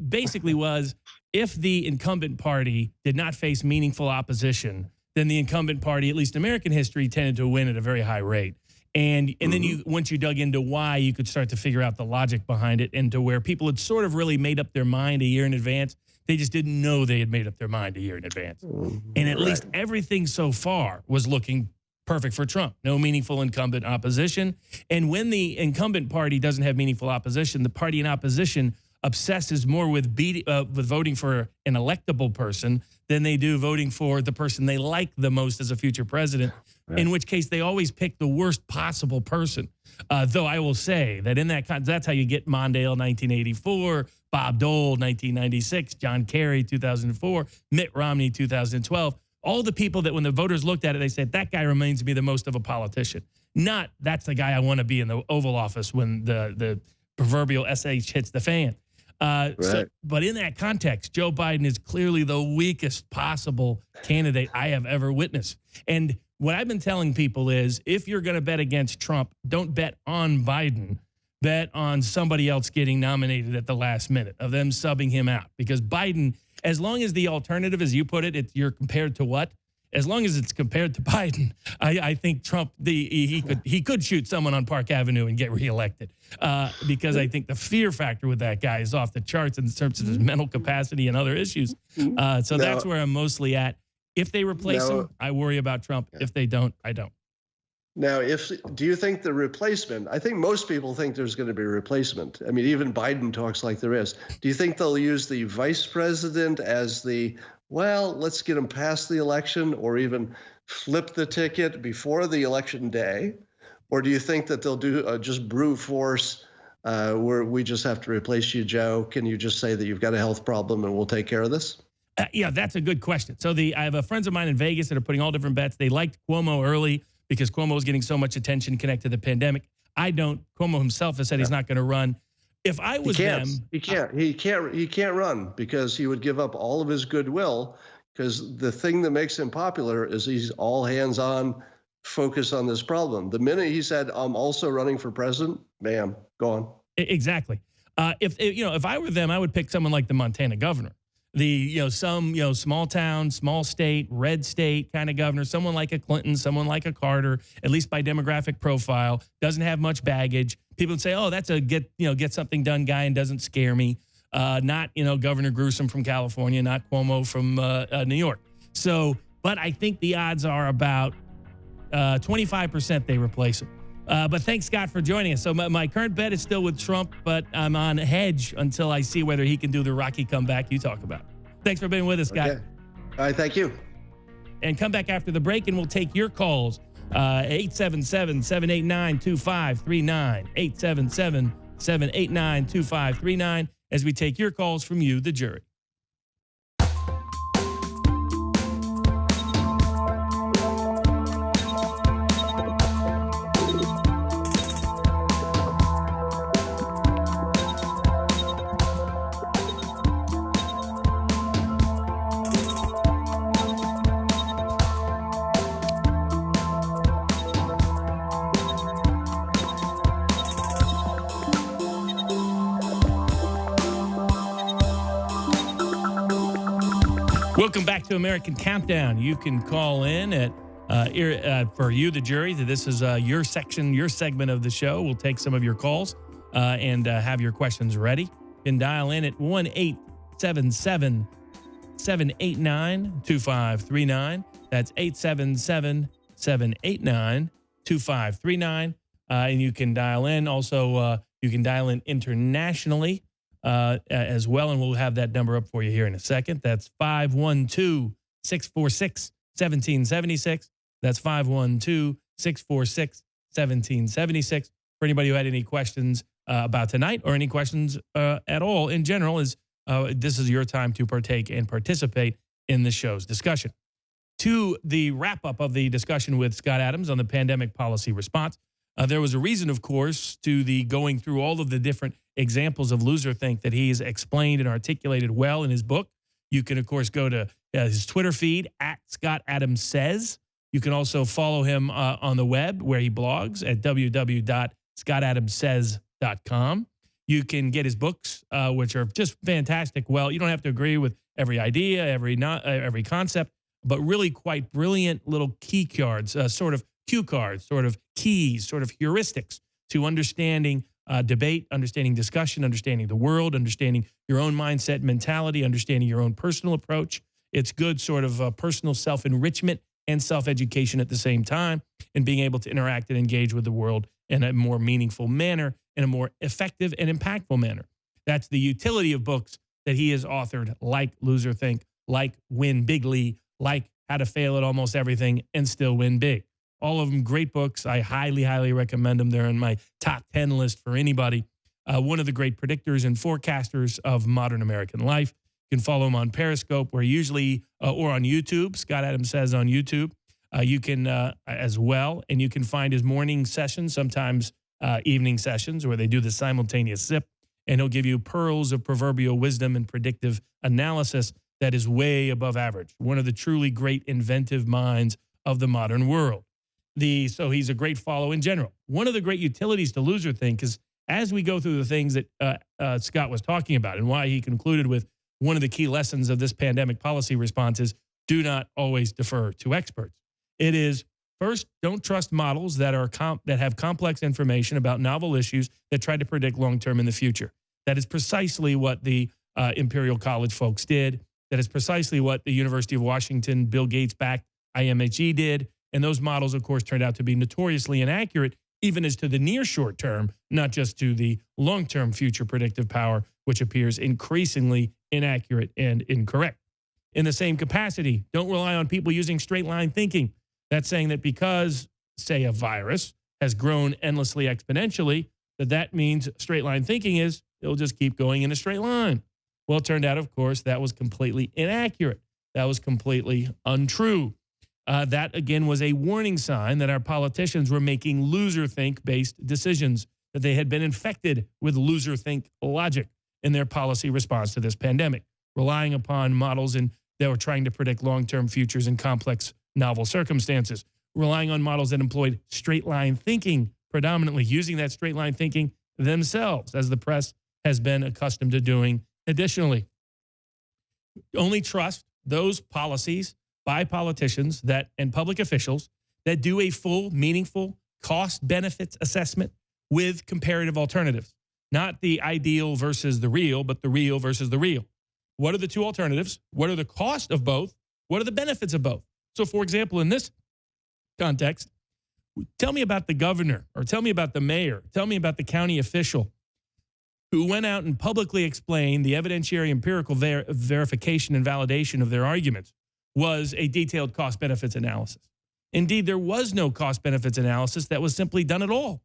Basically was, if the incumbent party did not face meaningful opposition, then the incumbent party, at least in American history, tended to win at a very high rate. And then once you dug into why, you could start to figure out the logic behind it, and to where people had sort of really made up their mind a year in advance. They just didn't know they had made up their mind a year in advance. And at least everything so far was looking perfect for Trump. No meaningful incumbent opposition. And when the incumbent party doesn't have meaningful opposition, the party in opposition obsesses more with voting for an electable person than they do voting for the person they like the most as a future president, in which case they always pick the worst possible person. Though I will say that in that that's how you get Mondale 1984, Bob Dole 1996, John Kerry 2004, Mitt Romney 2012. All the people that when the voters looked at it, they said, that guy reminds me the most of a politician. Not, that's the guy I want to be in the Oval Office when the proverbial SH hits the fan. But in that context, Joe Biden is clearly the weakest possible candidate I have ever witnessed. And what I've been telling people is, if you're going to bet against Trump, don't bet on Biden. Bet on somebody else getting nominated at the last minute, of them subbing him out. Because Biden, as long as the alternative, as you put it, you're compared to what? As long as it's compared to Biden, I think Trump, he could shoot someone on Park Avenue and get reelected. Because I think the fear factor with that guy is off the charts in terms of his mental capacity and other issues. So that's where I'm mostly at. If they replace him, I worry about Trump. If they don't, I don't. Now, do you think the replacement, I think most people think there's going to be a replacement. I mean, even Biden talks like there is. Do you think they'll use the vice president as let's get him past the election, or even flip the ticket before the election day? Or do you think that they'll do just brute force where we just have to replace you, Joe? Can you just say that you've got a health problem and we'll take care of this? Yeah, that's a good question. So I have friends of mine in Vegas that are putting all different bets. They liked Cuomo early because Cuomo was getting so much attention connected to the pandemic. I don't. Cuomo himself has said he's not going to run. If I was he can't run because he would give up all of his goodwill, because the thing that makes him popular is he's all hands on, focus on this problem. The minute he said, I'm also running for president, bam, gone. Exactly. If I were them, I would pick someone like the Montana governor. Small town, small state, red state kind of governor, someone like a Clinton, someone like a Carter, at least by demographic profile, doesn't have much baggage. People would say, oh, that's a get something done guy and doesn't scare me. Not Governor Newsom from California, not Cuomo from New York. So, but I think the odds are about 25% they replace him. But thanks, Scott, for joining us. So my current bet is still with Trump, but I'm on hedge until I see whether he can do the rocky comeback you talk about. Thanks for being with us, Scott. Okay. All right, thank you. And come back after the break, and we'll take your calls. 877-789-2539, 877-789-2539, as we take your calls from you, the jury. Welcome back to American Countdown. You can call in at for you, the jury. This is your section, your segment of the show. We'll take some of your calls and have your questions ready. You can dial in at 1-877-789-2539. That's 877-789-2539. And you can dial in. Also, you can dial in internationally as well, and we'll have that number up for you here in a second. That's 512-646-1776. That's 512-646-1776. For anybody who had any questions about tonight or any questions at all in general, this is your time to partake and participate in the show's discussion. To the wrap-up of the discussion with Scott Adams on the pandemic policy response, there was a reason, of course, to the going through all of the different examples of loserthink that he's explained and articulated well in his book. You can, of course, go to his Twitter feed, @ScottAdamsSays. You can also follow him on the web where he blogs at www.scottadamsays.com. You can get his books, which are just fantastic. Well, you don't have to agree with every idea, every concept, but really quite brilliant little key cards, sort of cue cards, sort of keys, sort of heuristics to understanding debate, understanding discussion, understanding the world, understanding your own mindset, mentality, understanding your own personal approach. It's good sort of personal self-enrichment and self-education at the same time, and being able to interact and engage with the world in a more meaningful manner, in a more effective and impactful manner. That's the utility of books that he has authored, like Loserthink, like Win Bigly, like How to Fail at Almost Everything and Still Win Big. All of them great books. I highly, highly recommend them. They're in my top 10 list for anybody. One of the great predictors and forecasters of modern American life. You can follow him on Periscope, where usually, or on YouTube. Scott Adams Says on YouTube. You can as well, and you can find his morning sessions, sometimes evening sessions, where they do the simultaneous sip, and he'll give you pearls of proverbial wisdom and predictive analysis that is way above average. One of the truly great inventive minds of the modern world. So he's a great follow in general. One of the great utilities to loser think is, as we go through the things that Scott was talking about and why he concluded with one of the key lessons of this pandemic policy response is do not always defer to experts. It is, first, don't trust models that have complex information about novel issues that try to predict long-term in the future. That is precisely what the Imperial College folks did. That is precisely what the University of Washington, Bill Gates-backed IMHE did. And those models, of course, turned out to be notoriously inaccurate, even as to the near short term, not just to the long-term future predictive power, which appears increasingly inaccurate and incorrect. In the same capacity, don't rely on people using straight line thinking. That's saying that because, say, a virus has grown endlessly exponentially, that means straight line thinking is it'll just keep going in a straight line. Well, it turned out, of course, that was completely inaccurate. That was completely untrue. That, again, was a warning sign that our politicians were making loser-think-based decisions, that they had been infected with loser-think logic in their policy response to this pandemic, relying upon models that were trying to predict long-term futures in complex, novel circumstances, relying on models that employed straight-line thinking, predominantly using that straight-line thinking themselves, as the press has been accustomed to doing additionally. Only trust those policies by politicians and public officials that do a full, meaningful cost-benefits assessment with comparative alternatives. Not the ideal versus the real, but the real versus the real. What are the two alternatives? What are the cost of both? What are the benefits of both? So, for example, in this context, tell me about the governor, or tell me about the mayor, tell me about the county official who went out and publicly explained the evidentiary empirical verification and validation of their arguments was a detailed cost-benefits analysis. Indeed, there was no cost-benefits analysis that was simply done at all.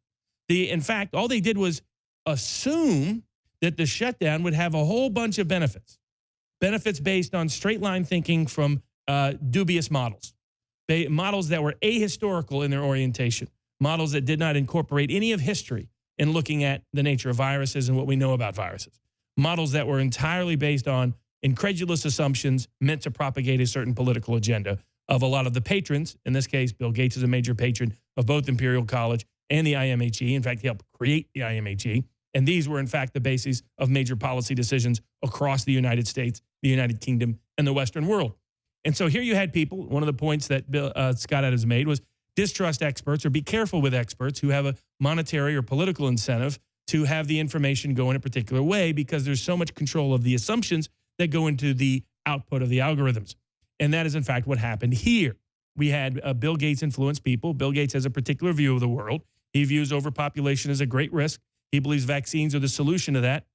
In fact, all they did was assume that the shutdown would have a whole bunch of benefits based on straight-line thinking from dubious models, models that were ahistorical in their orientation, models that did not incorporate any of history in looking at the nature of viruses and what we know about viruses, models that were entirely based on incredulous assumptions meant to propagate a certain political agenda of a lot of the patrons. In this case, Bill Gates is a major patron of both Imperial College and the IMHE. In fact, he helped create the IMHE. And these were, in fact, the basis of major policy decisions across the United States, the United Kingdom, and the Western world. And so here you had people, one of the points that Scott Adams made was distrust experts, or be careful with experts who have a monetary or political incentive to have the information go in a particular way, because there's so much control of the assumptions that go into the output of the algorithms. And that is, in fact, what happened here. We had Bill Gates influence people. Bill Gates has a particular view of the world. He views overpopulation as a great risk. He believes vaccines are the solution to that.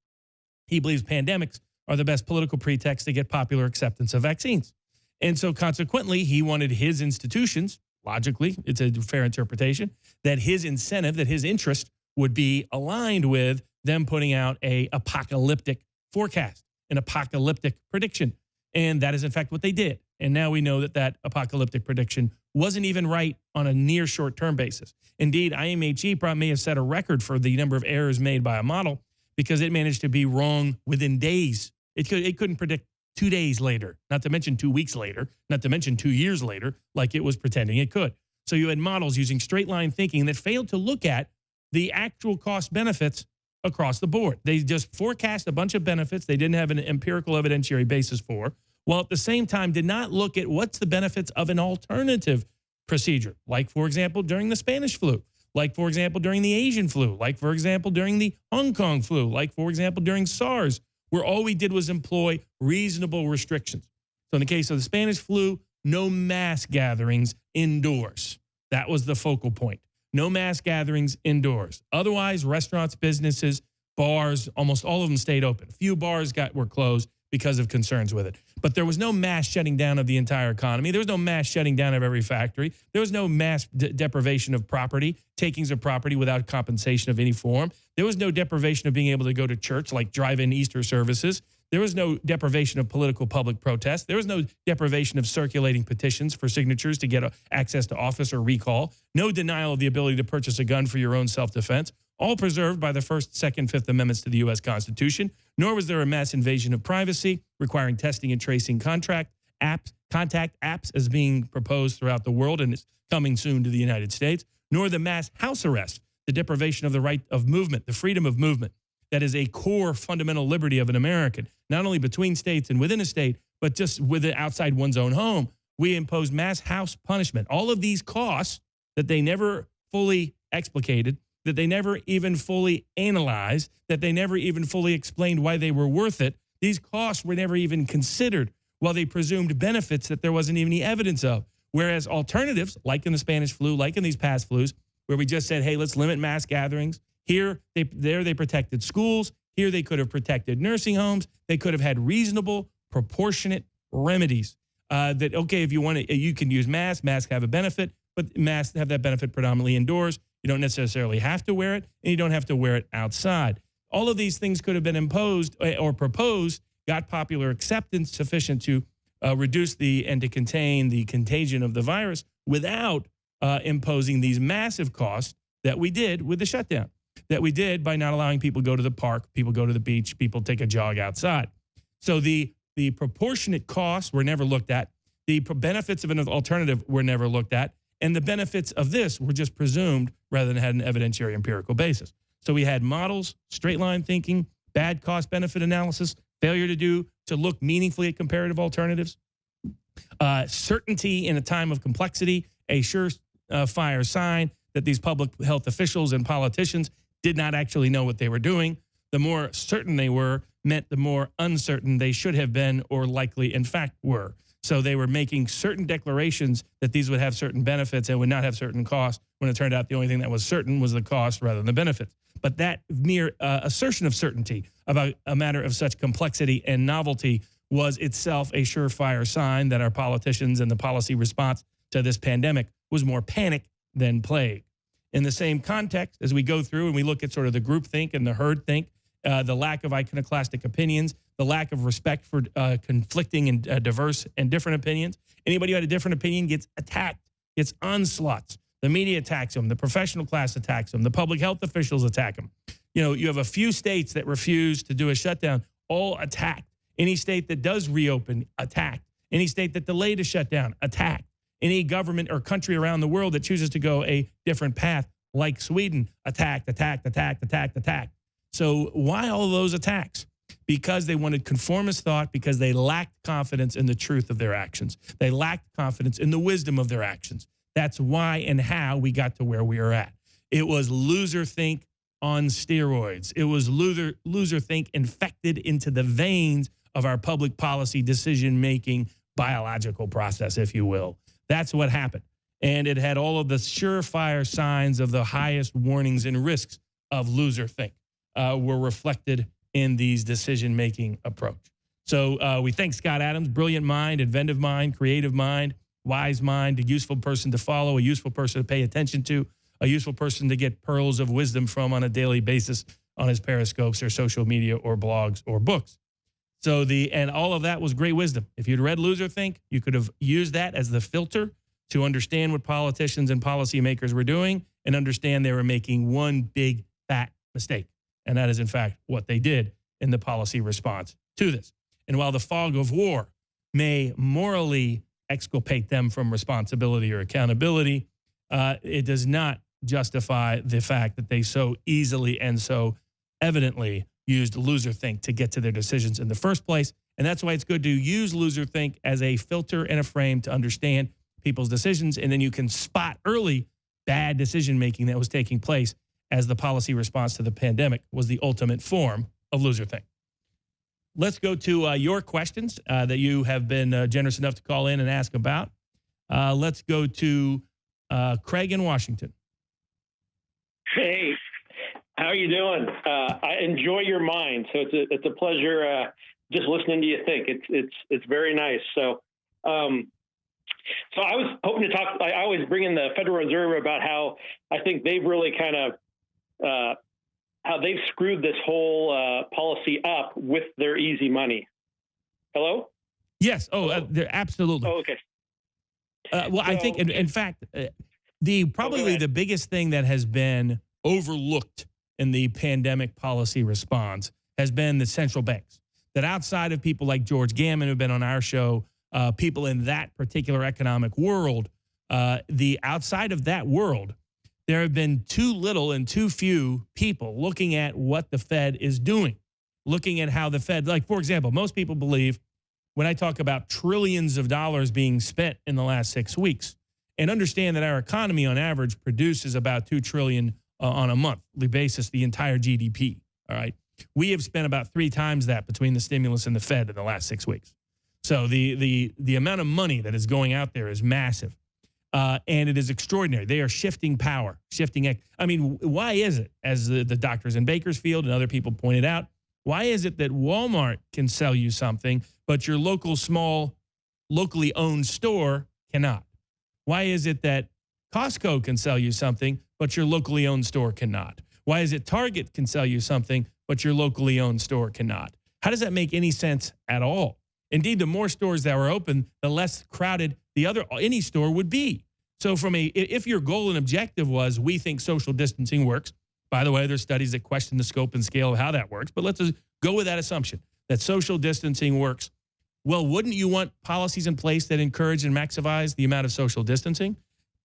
He believes pandemics are the best political pretext to get popular acceptance of vaccines. And so consequently, he wanted his institutions, logically, it's a fair interpretation, that his incentive, that his interest would be aligned with them putting out a apocalyptic forecast, an apocalyptic prediction. And that is, in fact, what they did. And now we know that that apocalyptic prediction wasn't even right on a near short-term basis. Indeed, IMHE may have set a record for the number of errors made by a model, because it managed to be wrong within days. It couldn't predict 2 days later, not to mention 2 weeks later, not to mention 2 years later, like it was pretending it could. So you had models using straight-line thinking that failed to look at the actual cost benefits across the board. They just forecast a bunch of benefits they didn't have an empirical evidentiary basis for, while at the same time did not look at what's the benefits of an alternative procedure, like, for example, during the Spanish flu, like, for example, during the Asian flu, like, for example, during the Hong Kong flu, like, for example, during SARS, where all we did was employ reasonable restrictions. So in the case of the Spanish flu, no mass gatherings indoors. That was the focal point. No mass gatherings indoors. Otherwise, restaurants, businesses, bars, almost all of them stayed open. A few bars were closed because of concerns with it. But there was no mass shutting down of the entire economy. There was no mass shutting down of every factory. There was no mass deprivation of property, takings of property without compensation of any form. There was no deprivation of being able to go to church, like drive-in Easter services. There was no deprivation of political public protest. There was no deprivation of circulating petitions for signatures to get access to office or recall. No denial of the ability to purchase a gun for your own self-defense, all preserved by the First, Second, Fifth Amendments to the U.S. Constitution. Nor was there a mass invasion of privacy requiring testing and tracing contact apps as being proposed throughout the world and is coming soon to the United States, nor the mass house arrest, the deprivation of the right of movement, the freedom of movement. That is a core fundamental liberty of an American, not only between states and within a state, but just within outside one's own home. We impose mass house punishment. All of these costs that they never fully explicated, that they never even fully analyzed, that they never even fully explained why they were worth it. These costs were never even considered, while they presumed benefits that there wasn't even any evidence of. Whereas alternatives, like in the Spanish flu, like in these past flus, where we just said, hey, let's limit mass gatherings. Here, they protected schools. Here, they could have protected nursing homes. They could have had reasonable, proportionate remedies that, okay, if you want to, you can use masks. Masks have a benefit, but masks have that benefit predominantly indoors. You don't necessarily have to wear it, and you don't have to wear it outside. All of these things could have been imposed or proposed, got popular acceptance sufficient to reduce and to contain the contagion of the virus without imposing these massive costs that we did with the shutdown, that we did by not allowing people to go to the park, people go to the beach, people take a jog outside. So the proportionate costs were never looked at. The benefits of an alternative were never looked at. And the benefits of this were just presumed rather than had an evidentiary empirical basis. So we had models, straight line thinking, bad cost benefit analysis, failure to look meaningfully at comparative alternatives, certainty in a time of complexity, a surefire sign that these public health officials and politicians did not actually know what they were doing. The more certain they were meant the more uncertain they should have been or likely in fact were. So they were making certain declarations that these would have certain benefits and would not have certain costs, when it turned out the only thing that was certain was the cost rather than the benefits. But that mere assertion of certainty about a matter of such complexity and novelty was itself a surefire sign that our politicians and the policy response to this pandemic was more panic than plague. In the same context, as we go through and we look at sort of the group think and the herd think, the lack of iconoclastic opinions, the lack of respect for conflicting and diverse and different opinions. Anybody who had a different opinion gets attacked, gets onslaughts. The media attacks them. The professional class attacks them. The public health officials attack them. You know, you have a few states that refuse to do a shutdown, all attacked. Any state that does reopen, attacked. Any state that delayed a shutdown, attacked. Any government or country around the world that chooses to go a different path, like Sweden, attacked. So why all those attacks? Because they wanted conformist thought, because they lacked confidence in the truth of their actions. They lacked confidence in the wisdom of their actions. That's why and how we got to where we are at. It was loser think on steroids. It was loser think infected into the veins of our public policy decision-making biological process, if you will. That's what happened. And it had all of the surefire signs of the highest warnings and risks of loser think were reflected in these decision-making approach. So we thank Scott Adams, brilliant mind, inventive mind, creative mind, wise mind, a useful person to follow, a useful person to pay attention to, a useful person to get pearls of wisdom from on a daily basis on his periscopes or social media or blogs or books. So and all of that was great wisdom. If you'd read Loser Think, you could have used that as the filter to understand what politicians and policymakers were doing and understand they were making one big fat mistake. And that is, in fact, what they did in the policy response to this. And while the fog of war may morally exculpate them from responsibility or accountability, it does not justify the fact that they so easily and so evidently used loser think to get to their decisions in the first place. And that's why it's good to use loser think as a filter and a frame to understand people's decisions. And then you can spot early bad decision making that was taking place as the policy response to the pandemic was the ultimate form of loser think. Let's go to your questions that you have been generous enough to call in and ask about. Let's go to Craig in Washington. Hey, How are you doing? I enjoy your mind, so it's a pleasure just listening to you think. It's very nice. So I was hoping to talk. I always bring in the Federal Reserve about how I think they've really kind of how they've screwed this whole policy up with their easy money. Hello? Yes. They're absolutely. Oh, okay. I think, in fact, probably the biggest thing that has been overlooked in the pandemic policy response has been the central banks. That outside of people like George Gammon, who've been on our show, people in that particular economic world, outside of that world, there have been too little and too few people looking at what the Fed is doing, looking at how the Fed, like, for example, most people believe when I talk about trillions of dollars being spent in the last 6 weeks, and understand that our economy on average produces about $2 trillion on a monthly basis, the entire GDP. All right. We have spent about 3 times that between the stimulus and the Fed in the last 6 weeks. So the amount of money that is going out there is massive. And it is extraordinary. They are shifting power, I mean, why is it, as the doctors in Bakersfield and other people pointed out, why is it that Walmart can sell you something, but your local small, locally owned store cannot? Why is it that Costco can sell you something, but your locally owned store cannot? Why is it Target can sell you something, but your locally owned store cannot? How does that make any sense at all? Indeed, the more stores that were open, the less crowded any store would be. So if your goal and objective was, we think social distancing works, by the way, there's studies that question the scope and scale of how that works, but let's just go with that assumption that social distancing works. Well, wouldn't you want policies in place that encourage and maximize the amount of social distancing?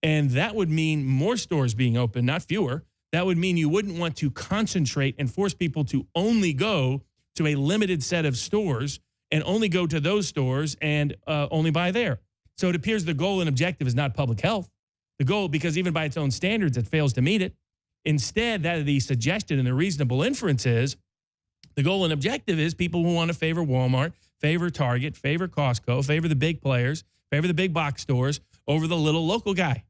And that would mean more stores being open, not fewer. That would mean you wouldn't want to concentrate and force people to only go to a limited set of stores and only go to those stores and only buy there. So it appears the goal and objective is not public health. The goal, because even by its own standards, it fails to meet it. Instead, that the suggestion and the reasonable inference is the goal and objective is people who want to favor Walmart, favor Target, favor Costco, favor the big players, favor the big box stores over the little local guy.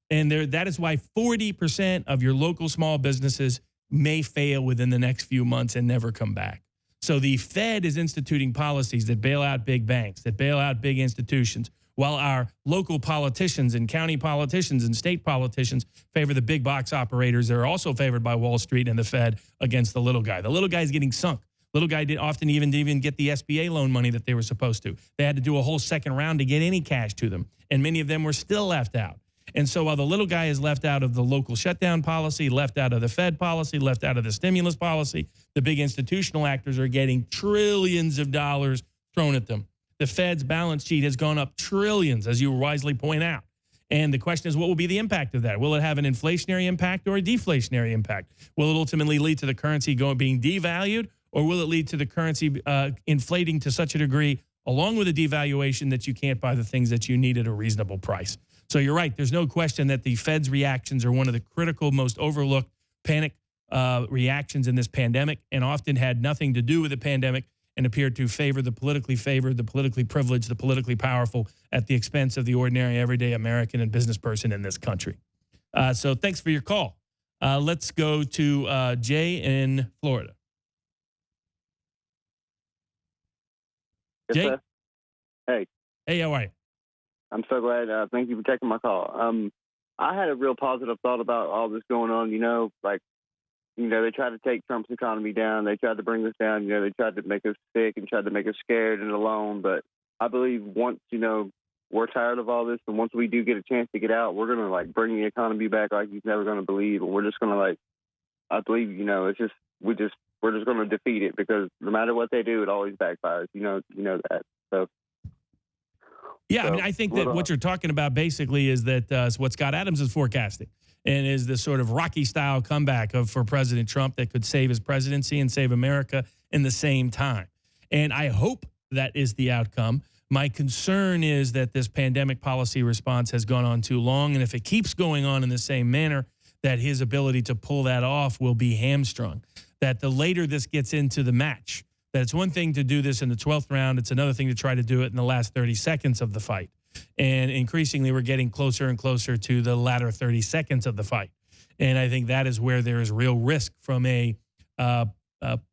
And that is why 40% of your local small businesses may fail within the next few months and never come back. So the Fed is instituting policies that bail out big banks, that bail out big institutions, while our local politicians and county politicians and state politicians favor the big box operators that are also favored by Wall Street and the Fed against the little guy. The little guy is getting sunk. Little guy didn't often even get the SBA loan money that they were supposed to. They had to do a whole second round to get any cash to them, and many of them were still left out. And so while the little guy is left out of the local shutdown policy, left out of the Fed policy, left out of the stimulus policy, the big institutional actors are getting trillions of dollars thrown at them. The Fed's balance sheet has gone up trillions, as you wisely point out. And the question is, what will be the impact of that? Will it have an inflationary impact or a deflationary impact? Will it ultimately lead to the currency being devalued, or will it lead to the currency inflating to such a degree, along with a devaluation, that you can't buy the things that you need at a reasonable price? So you're right. There's no question that the Fed's reactions are one of the critical, most overlooked panic reactions in this pandemic, and often had nothing to do with the pandemic and appeared to favor the politically favored, the politically privileged, the politically powerful at the expense of the ordinary, everyday American and business person in this country. So thanks for your call. Let's go to Jay in Florida. Yes, Jay? sir. Hey. Hey, how are you? I'm so glad. Thank you for taking my call. I had a real positive thought about all this going on. They tried to take Trump's economy down. They tried to bring us down. They tried to make us sick and tried to make us scared and alone. But I believe once, we're tired of all this, and once we do get a chance to get out, we're going to, bring the economy back like he's never going to believe. And we're just going to, I believe, we're just going to defeat it, because no matter what they do, it always backfires. You know that. So. Yeah, I mean, I think that what you're talking about basically is that what Scott Adams is forecasting, and is the sort of Rocky-style comeback for President Trump that could save his presidency and save America in the same time. And I hope that is the outcome. My concern is that this pandemic policy response has gone on too long, and if it keeps going on in the same manner, that his ability to pull that off will be hamstrung. That the later this gets into the match, that it's one thing to do this in the 12th round, it's another thing to try to do it in the last 30 seconds of the fight. And increasingly, we're getting closer and closer to the latter 30 seconds of the fight. And I think that is where there is real risk from a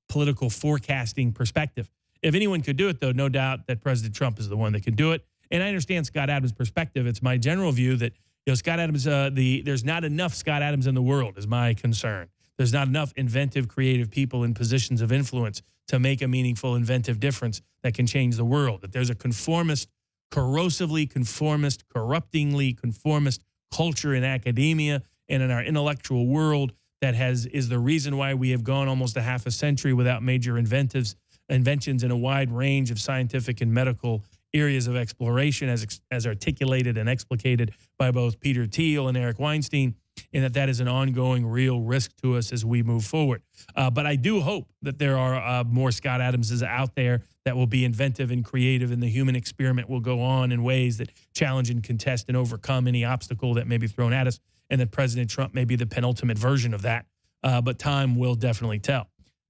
political forecasting perspective. If anyone could do it, though, no doubt that President Trump is the one that can do it. And I understand Scott Adams' perspective. It's my general view that Scott Adams, there's not enough Scott Adams in the world is my concern. There's not enough inventive, creative people in positions of influence to make a meaningful, inventive difference that can change the world. That there's a conformist, corrosively conformist, corruptingly conformist culture in academia and in our intellectual world that is the reason why we have gone almost a half a century without major inventions in a wide range of scientific and medical areas of exploration, as articulated and explicated by both Peter Thiel and Eric Weinstein, and that is an ongoing real risk to us as we move forward. But I do hope that there are more Scott Adamses out there that will be inventive and creative, and the human experiment will go on in ways that challenge and contest and overcome any obstacle that may be thrown at us, and that President Trump may be the penultimate version of that. But time will definitely tell.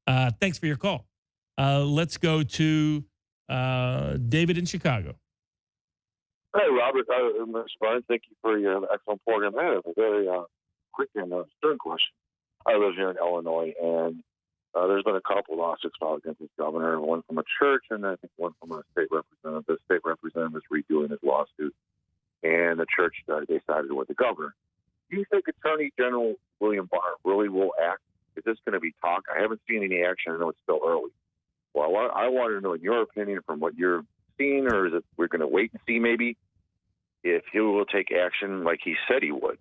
Thanks for your call. Let's go to David in Chicago. Hey, Robert. Mr. Barnes, thank you for your excellent program. I have a very quick and stern question. I live here in Illinois, and there's been a couple lawsuits filed against this governor, one from a church and I think one from a state representative. The state representative is redoing his lawsuit, and the church they sided with the governor. Do you think Attorney General William Barr really will act? Is this going to be talk? I haven't seen any action. I know it's still early. Well, I want to know, in your opinion, from what you're seeing, or is it we're going to wait and see maybe if he will take action like he said he would?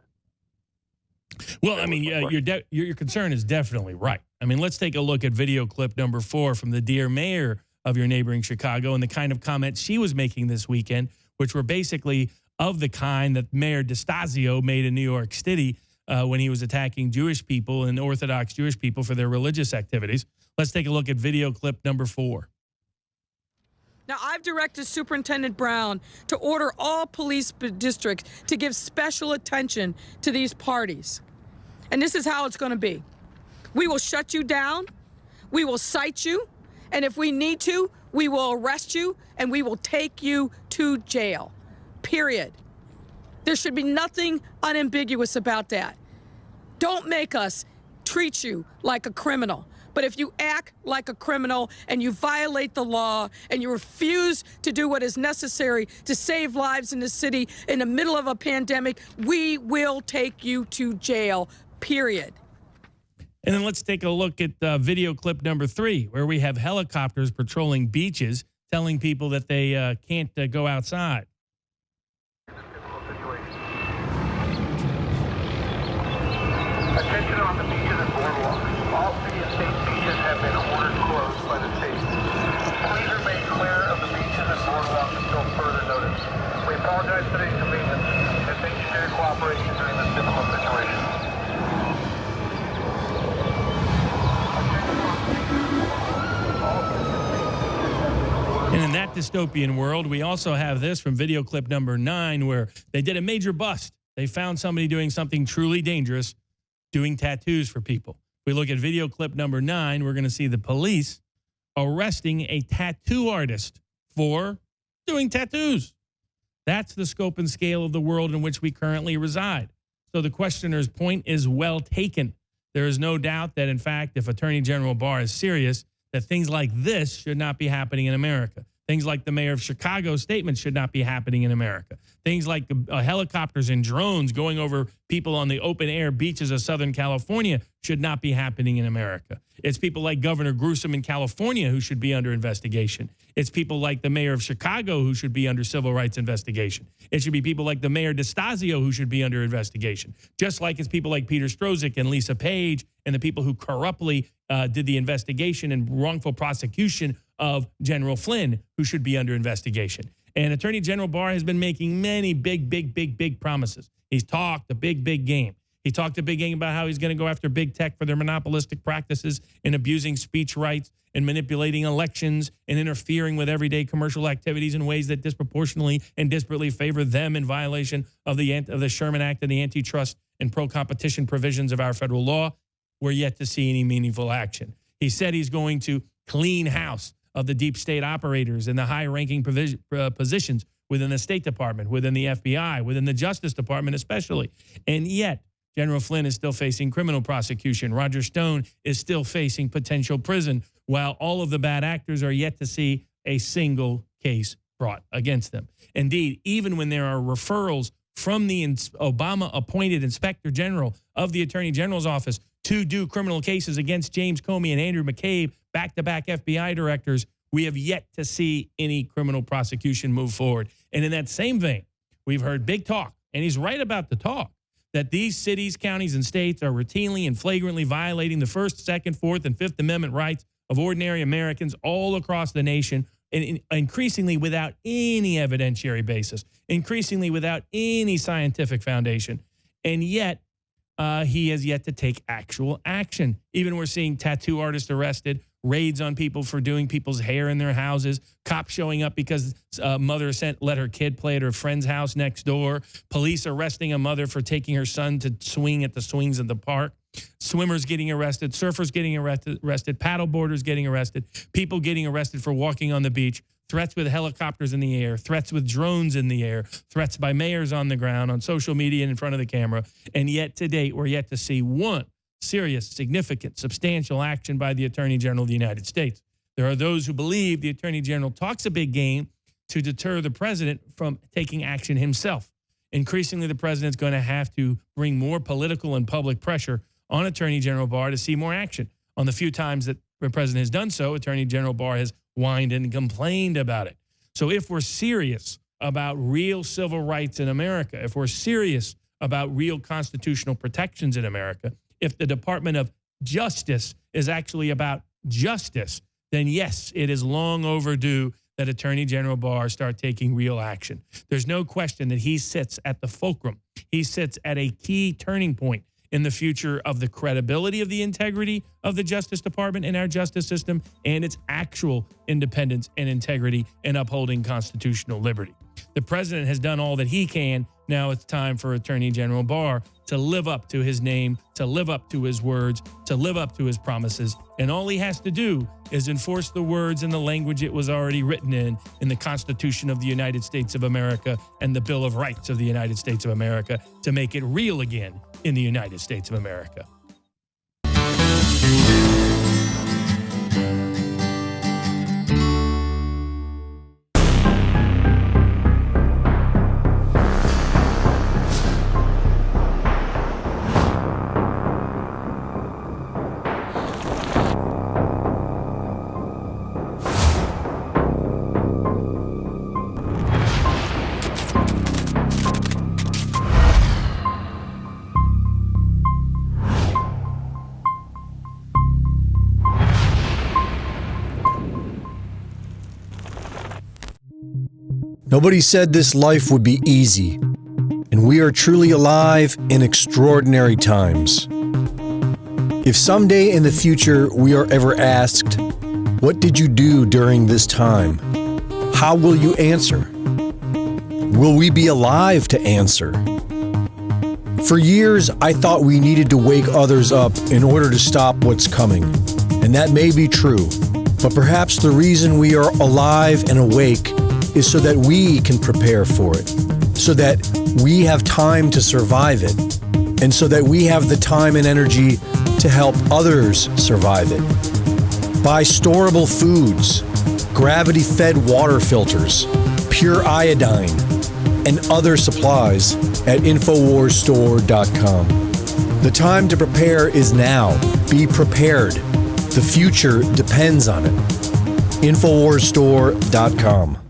Well, I mean, your concern is definitely right. I mean, let's take a look at video clip number 4 from the dear mayor of your neighboring Chicago and the kind of comments she was making this weekend, which were basically of the kind that Mayor DeStasio made in New York City when he was attacking Jewish people and Orthodox Jewish people for their religious activities. Let's take a look at video clip number 4. Now, I've directed Superintendent Brown to order all police districts to give special attention to these parties. And this is how it's going to be. We will shut you down, we will cite you, and if we need to, we will arrest you, and we will take you to jail. Period. There should be nothing unambiguous about that. Don't make us treat you like a criminal. But if you act like a criminal and you violate the law and you refuse to do what is necessary to save lives in the city in the middle of a pandemic, we will take you to jail, period. And then let's take a look at video clip number 3, where we have helicopters patrolling beaches, telling people that they can't go outside. Attention on the beaches and boardwalks. All city and state beaches have been ordered closed by the state. Please remain clear of the beaches and boardwalks until further notice. We apologize for the inconvenience and thank you for your cooperation during this difficult situation. And in that dystopian world, we also have this from video clip number 9, where they did a major bust. They found somebody doing something truly dangerous, doing tattoos for people. We look at video clip number 9, we're going to see the police arresting a tattoo artist for doing tattoos. That's the scope and scale of the world in which we currently reside. So the questioner's point is well taken. There is no doubt that, in fact, if Attorney General Barr is serious, that things like this should not be happening in America. Things like the mayor of Chicago's statement should not be happening in America. Things like helicopters and drones going over people on the open air beaches of Southern California should not be happening in America. It's people like Governor Newsom in California who should be under investigation. It's people like the mayor of Chicago who should be under civil rights investigation. It should be people like the mayor DeStasio who should be under investigation. Just like it's people like Peter Strzok and Lisa Page and the people who corruptly did the investigation and wrongful prosecution of General Flynn who should be under investigation. And Attorney General Barr has been making many big promises. He's talked a big game. He talked a big game about how he's going to go after big tech for their monopolistic practices in abusing speech rights and manipulating elections and interfering with everyday commercial activities in ways that disproportionately and disparately favor them in violation of the Sherman Act and the antitrust and pro-competition provisions of our federal law. We're yet to see any meaningful action. He said he's going to clean house of the deep state operators and the high-ranking positions within the State Department, within the FBI, within the Justice Department especially. And yet, General Flynn is still facing criminal prosecution. Roger Stone is still facing potential prison, while all of the bad actors are yet to see a single case brought against them. Indeed, even when there are referrals from the Obama-appointed Inspector General of the Attorney General's office to do criminal cases against James Comey and Andrew McCabe, back-to-back FBI directors, we have yet to see any criminal prosecution move forward. And in that same vein, we've heard big talk, and he's right about the talk, that these cities, counties, and states are routinely and flagrantly violating the First, Second, Fourth, and Fifth Amendment rights of ordinary Americans all across the nation, and increasingly without any evidentiary basis, increasingly without any scientific foundation. And yet, he has yet to take actual action. Even we're seeing tattoo artists arrested, raids on people for doing people's hair in their houses, cops showing up because a mother let her kid play at her friend's house next door, police arresting a mother for taking her son to swing at the swings of the park, swimmers getting arrested, surfers getting arrested, paddleboarders getting arrested, people getting arrested for walking on the beach, threats with helicopters in the air, threats with drones in the air, threats by mayors on the ground, on social media and in front of the camera. And yet to date, we're yet to see one serious, significant, substantial action by the Attorney General of the United States. There are those who believe the Attorney General talks a big game to deter the president from taking action himself. Increasingly, the president's going to have to bring more political and public pressure on Attorney General Barr to see more action. On the few times that the president has done so, Attorney General Barr has whined and complained about it. So if we're serious about real civil rights in America, if we're serious about real constitutional protections in America, if the Department of Justice is actually about justice, then yes, it is long overdue that Attorney General Barr start taking real action. There's no question that he sits at the fulcrum. He sits at a key turning point in the future of the credibility of the integrity of the Justice Department and our justice system, and its actual independence and integrity in upholding constitutional liberty. The president has done all that he can. Now it's time for Attorney General Barr to live up to his name, to live up to his words, to live up to his promises. And all he has to do is enforce the words and the language it was already written in the Constitution of the United States of America and the Bill of Rights of the United States of America to make it real again in the United States of America. Nobody said this life would be easy, and we are truly alive in extraordinary times. If someday in the future we are ever asked, "What did you do during this time?" how will you answer? Will we be alive to answer? For years, I thought we needed to wake others up in order to stop what's coming, and that may be true. But perhaps the reason we are alive and awake is so that we can prepare for it, so that we have time to survive it, and so that we have the time and energy to help others survive it. Buy storable foods, gravity-fed water filters, pure iodine, and other supplies at InfoWarsStore.com. The time to prepare is now. Be prepared. The future depends on it. InfoWarsStore.com.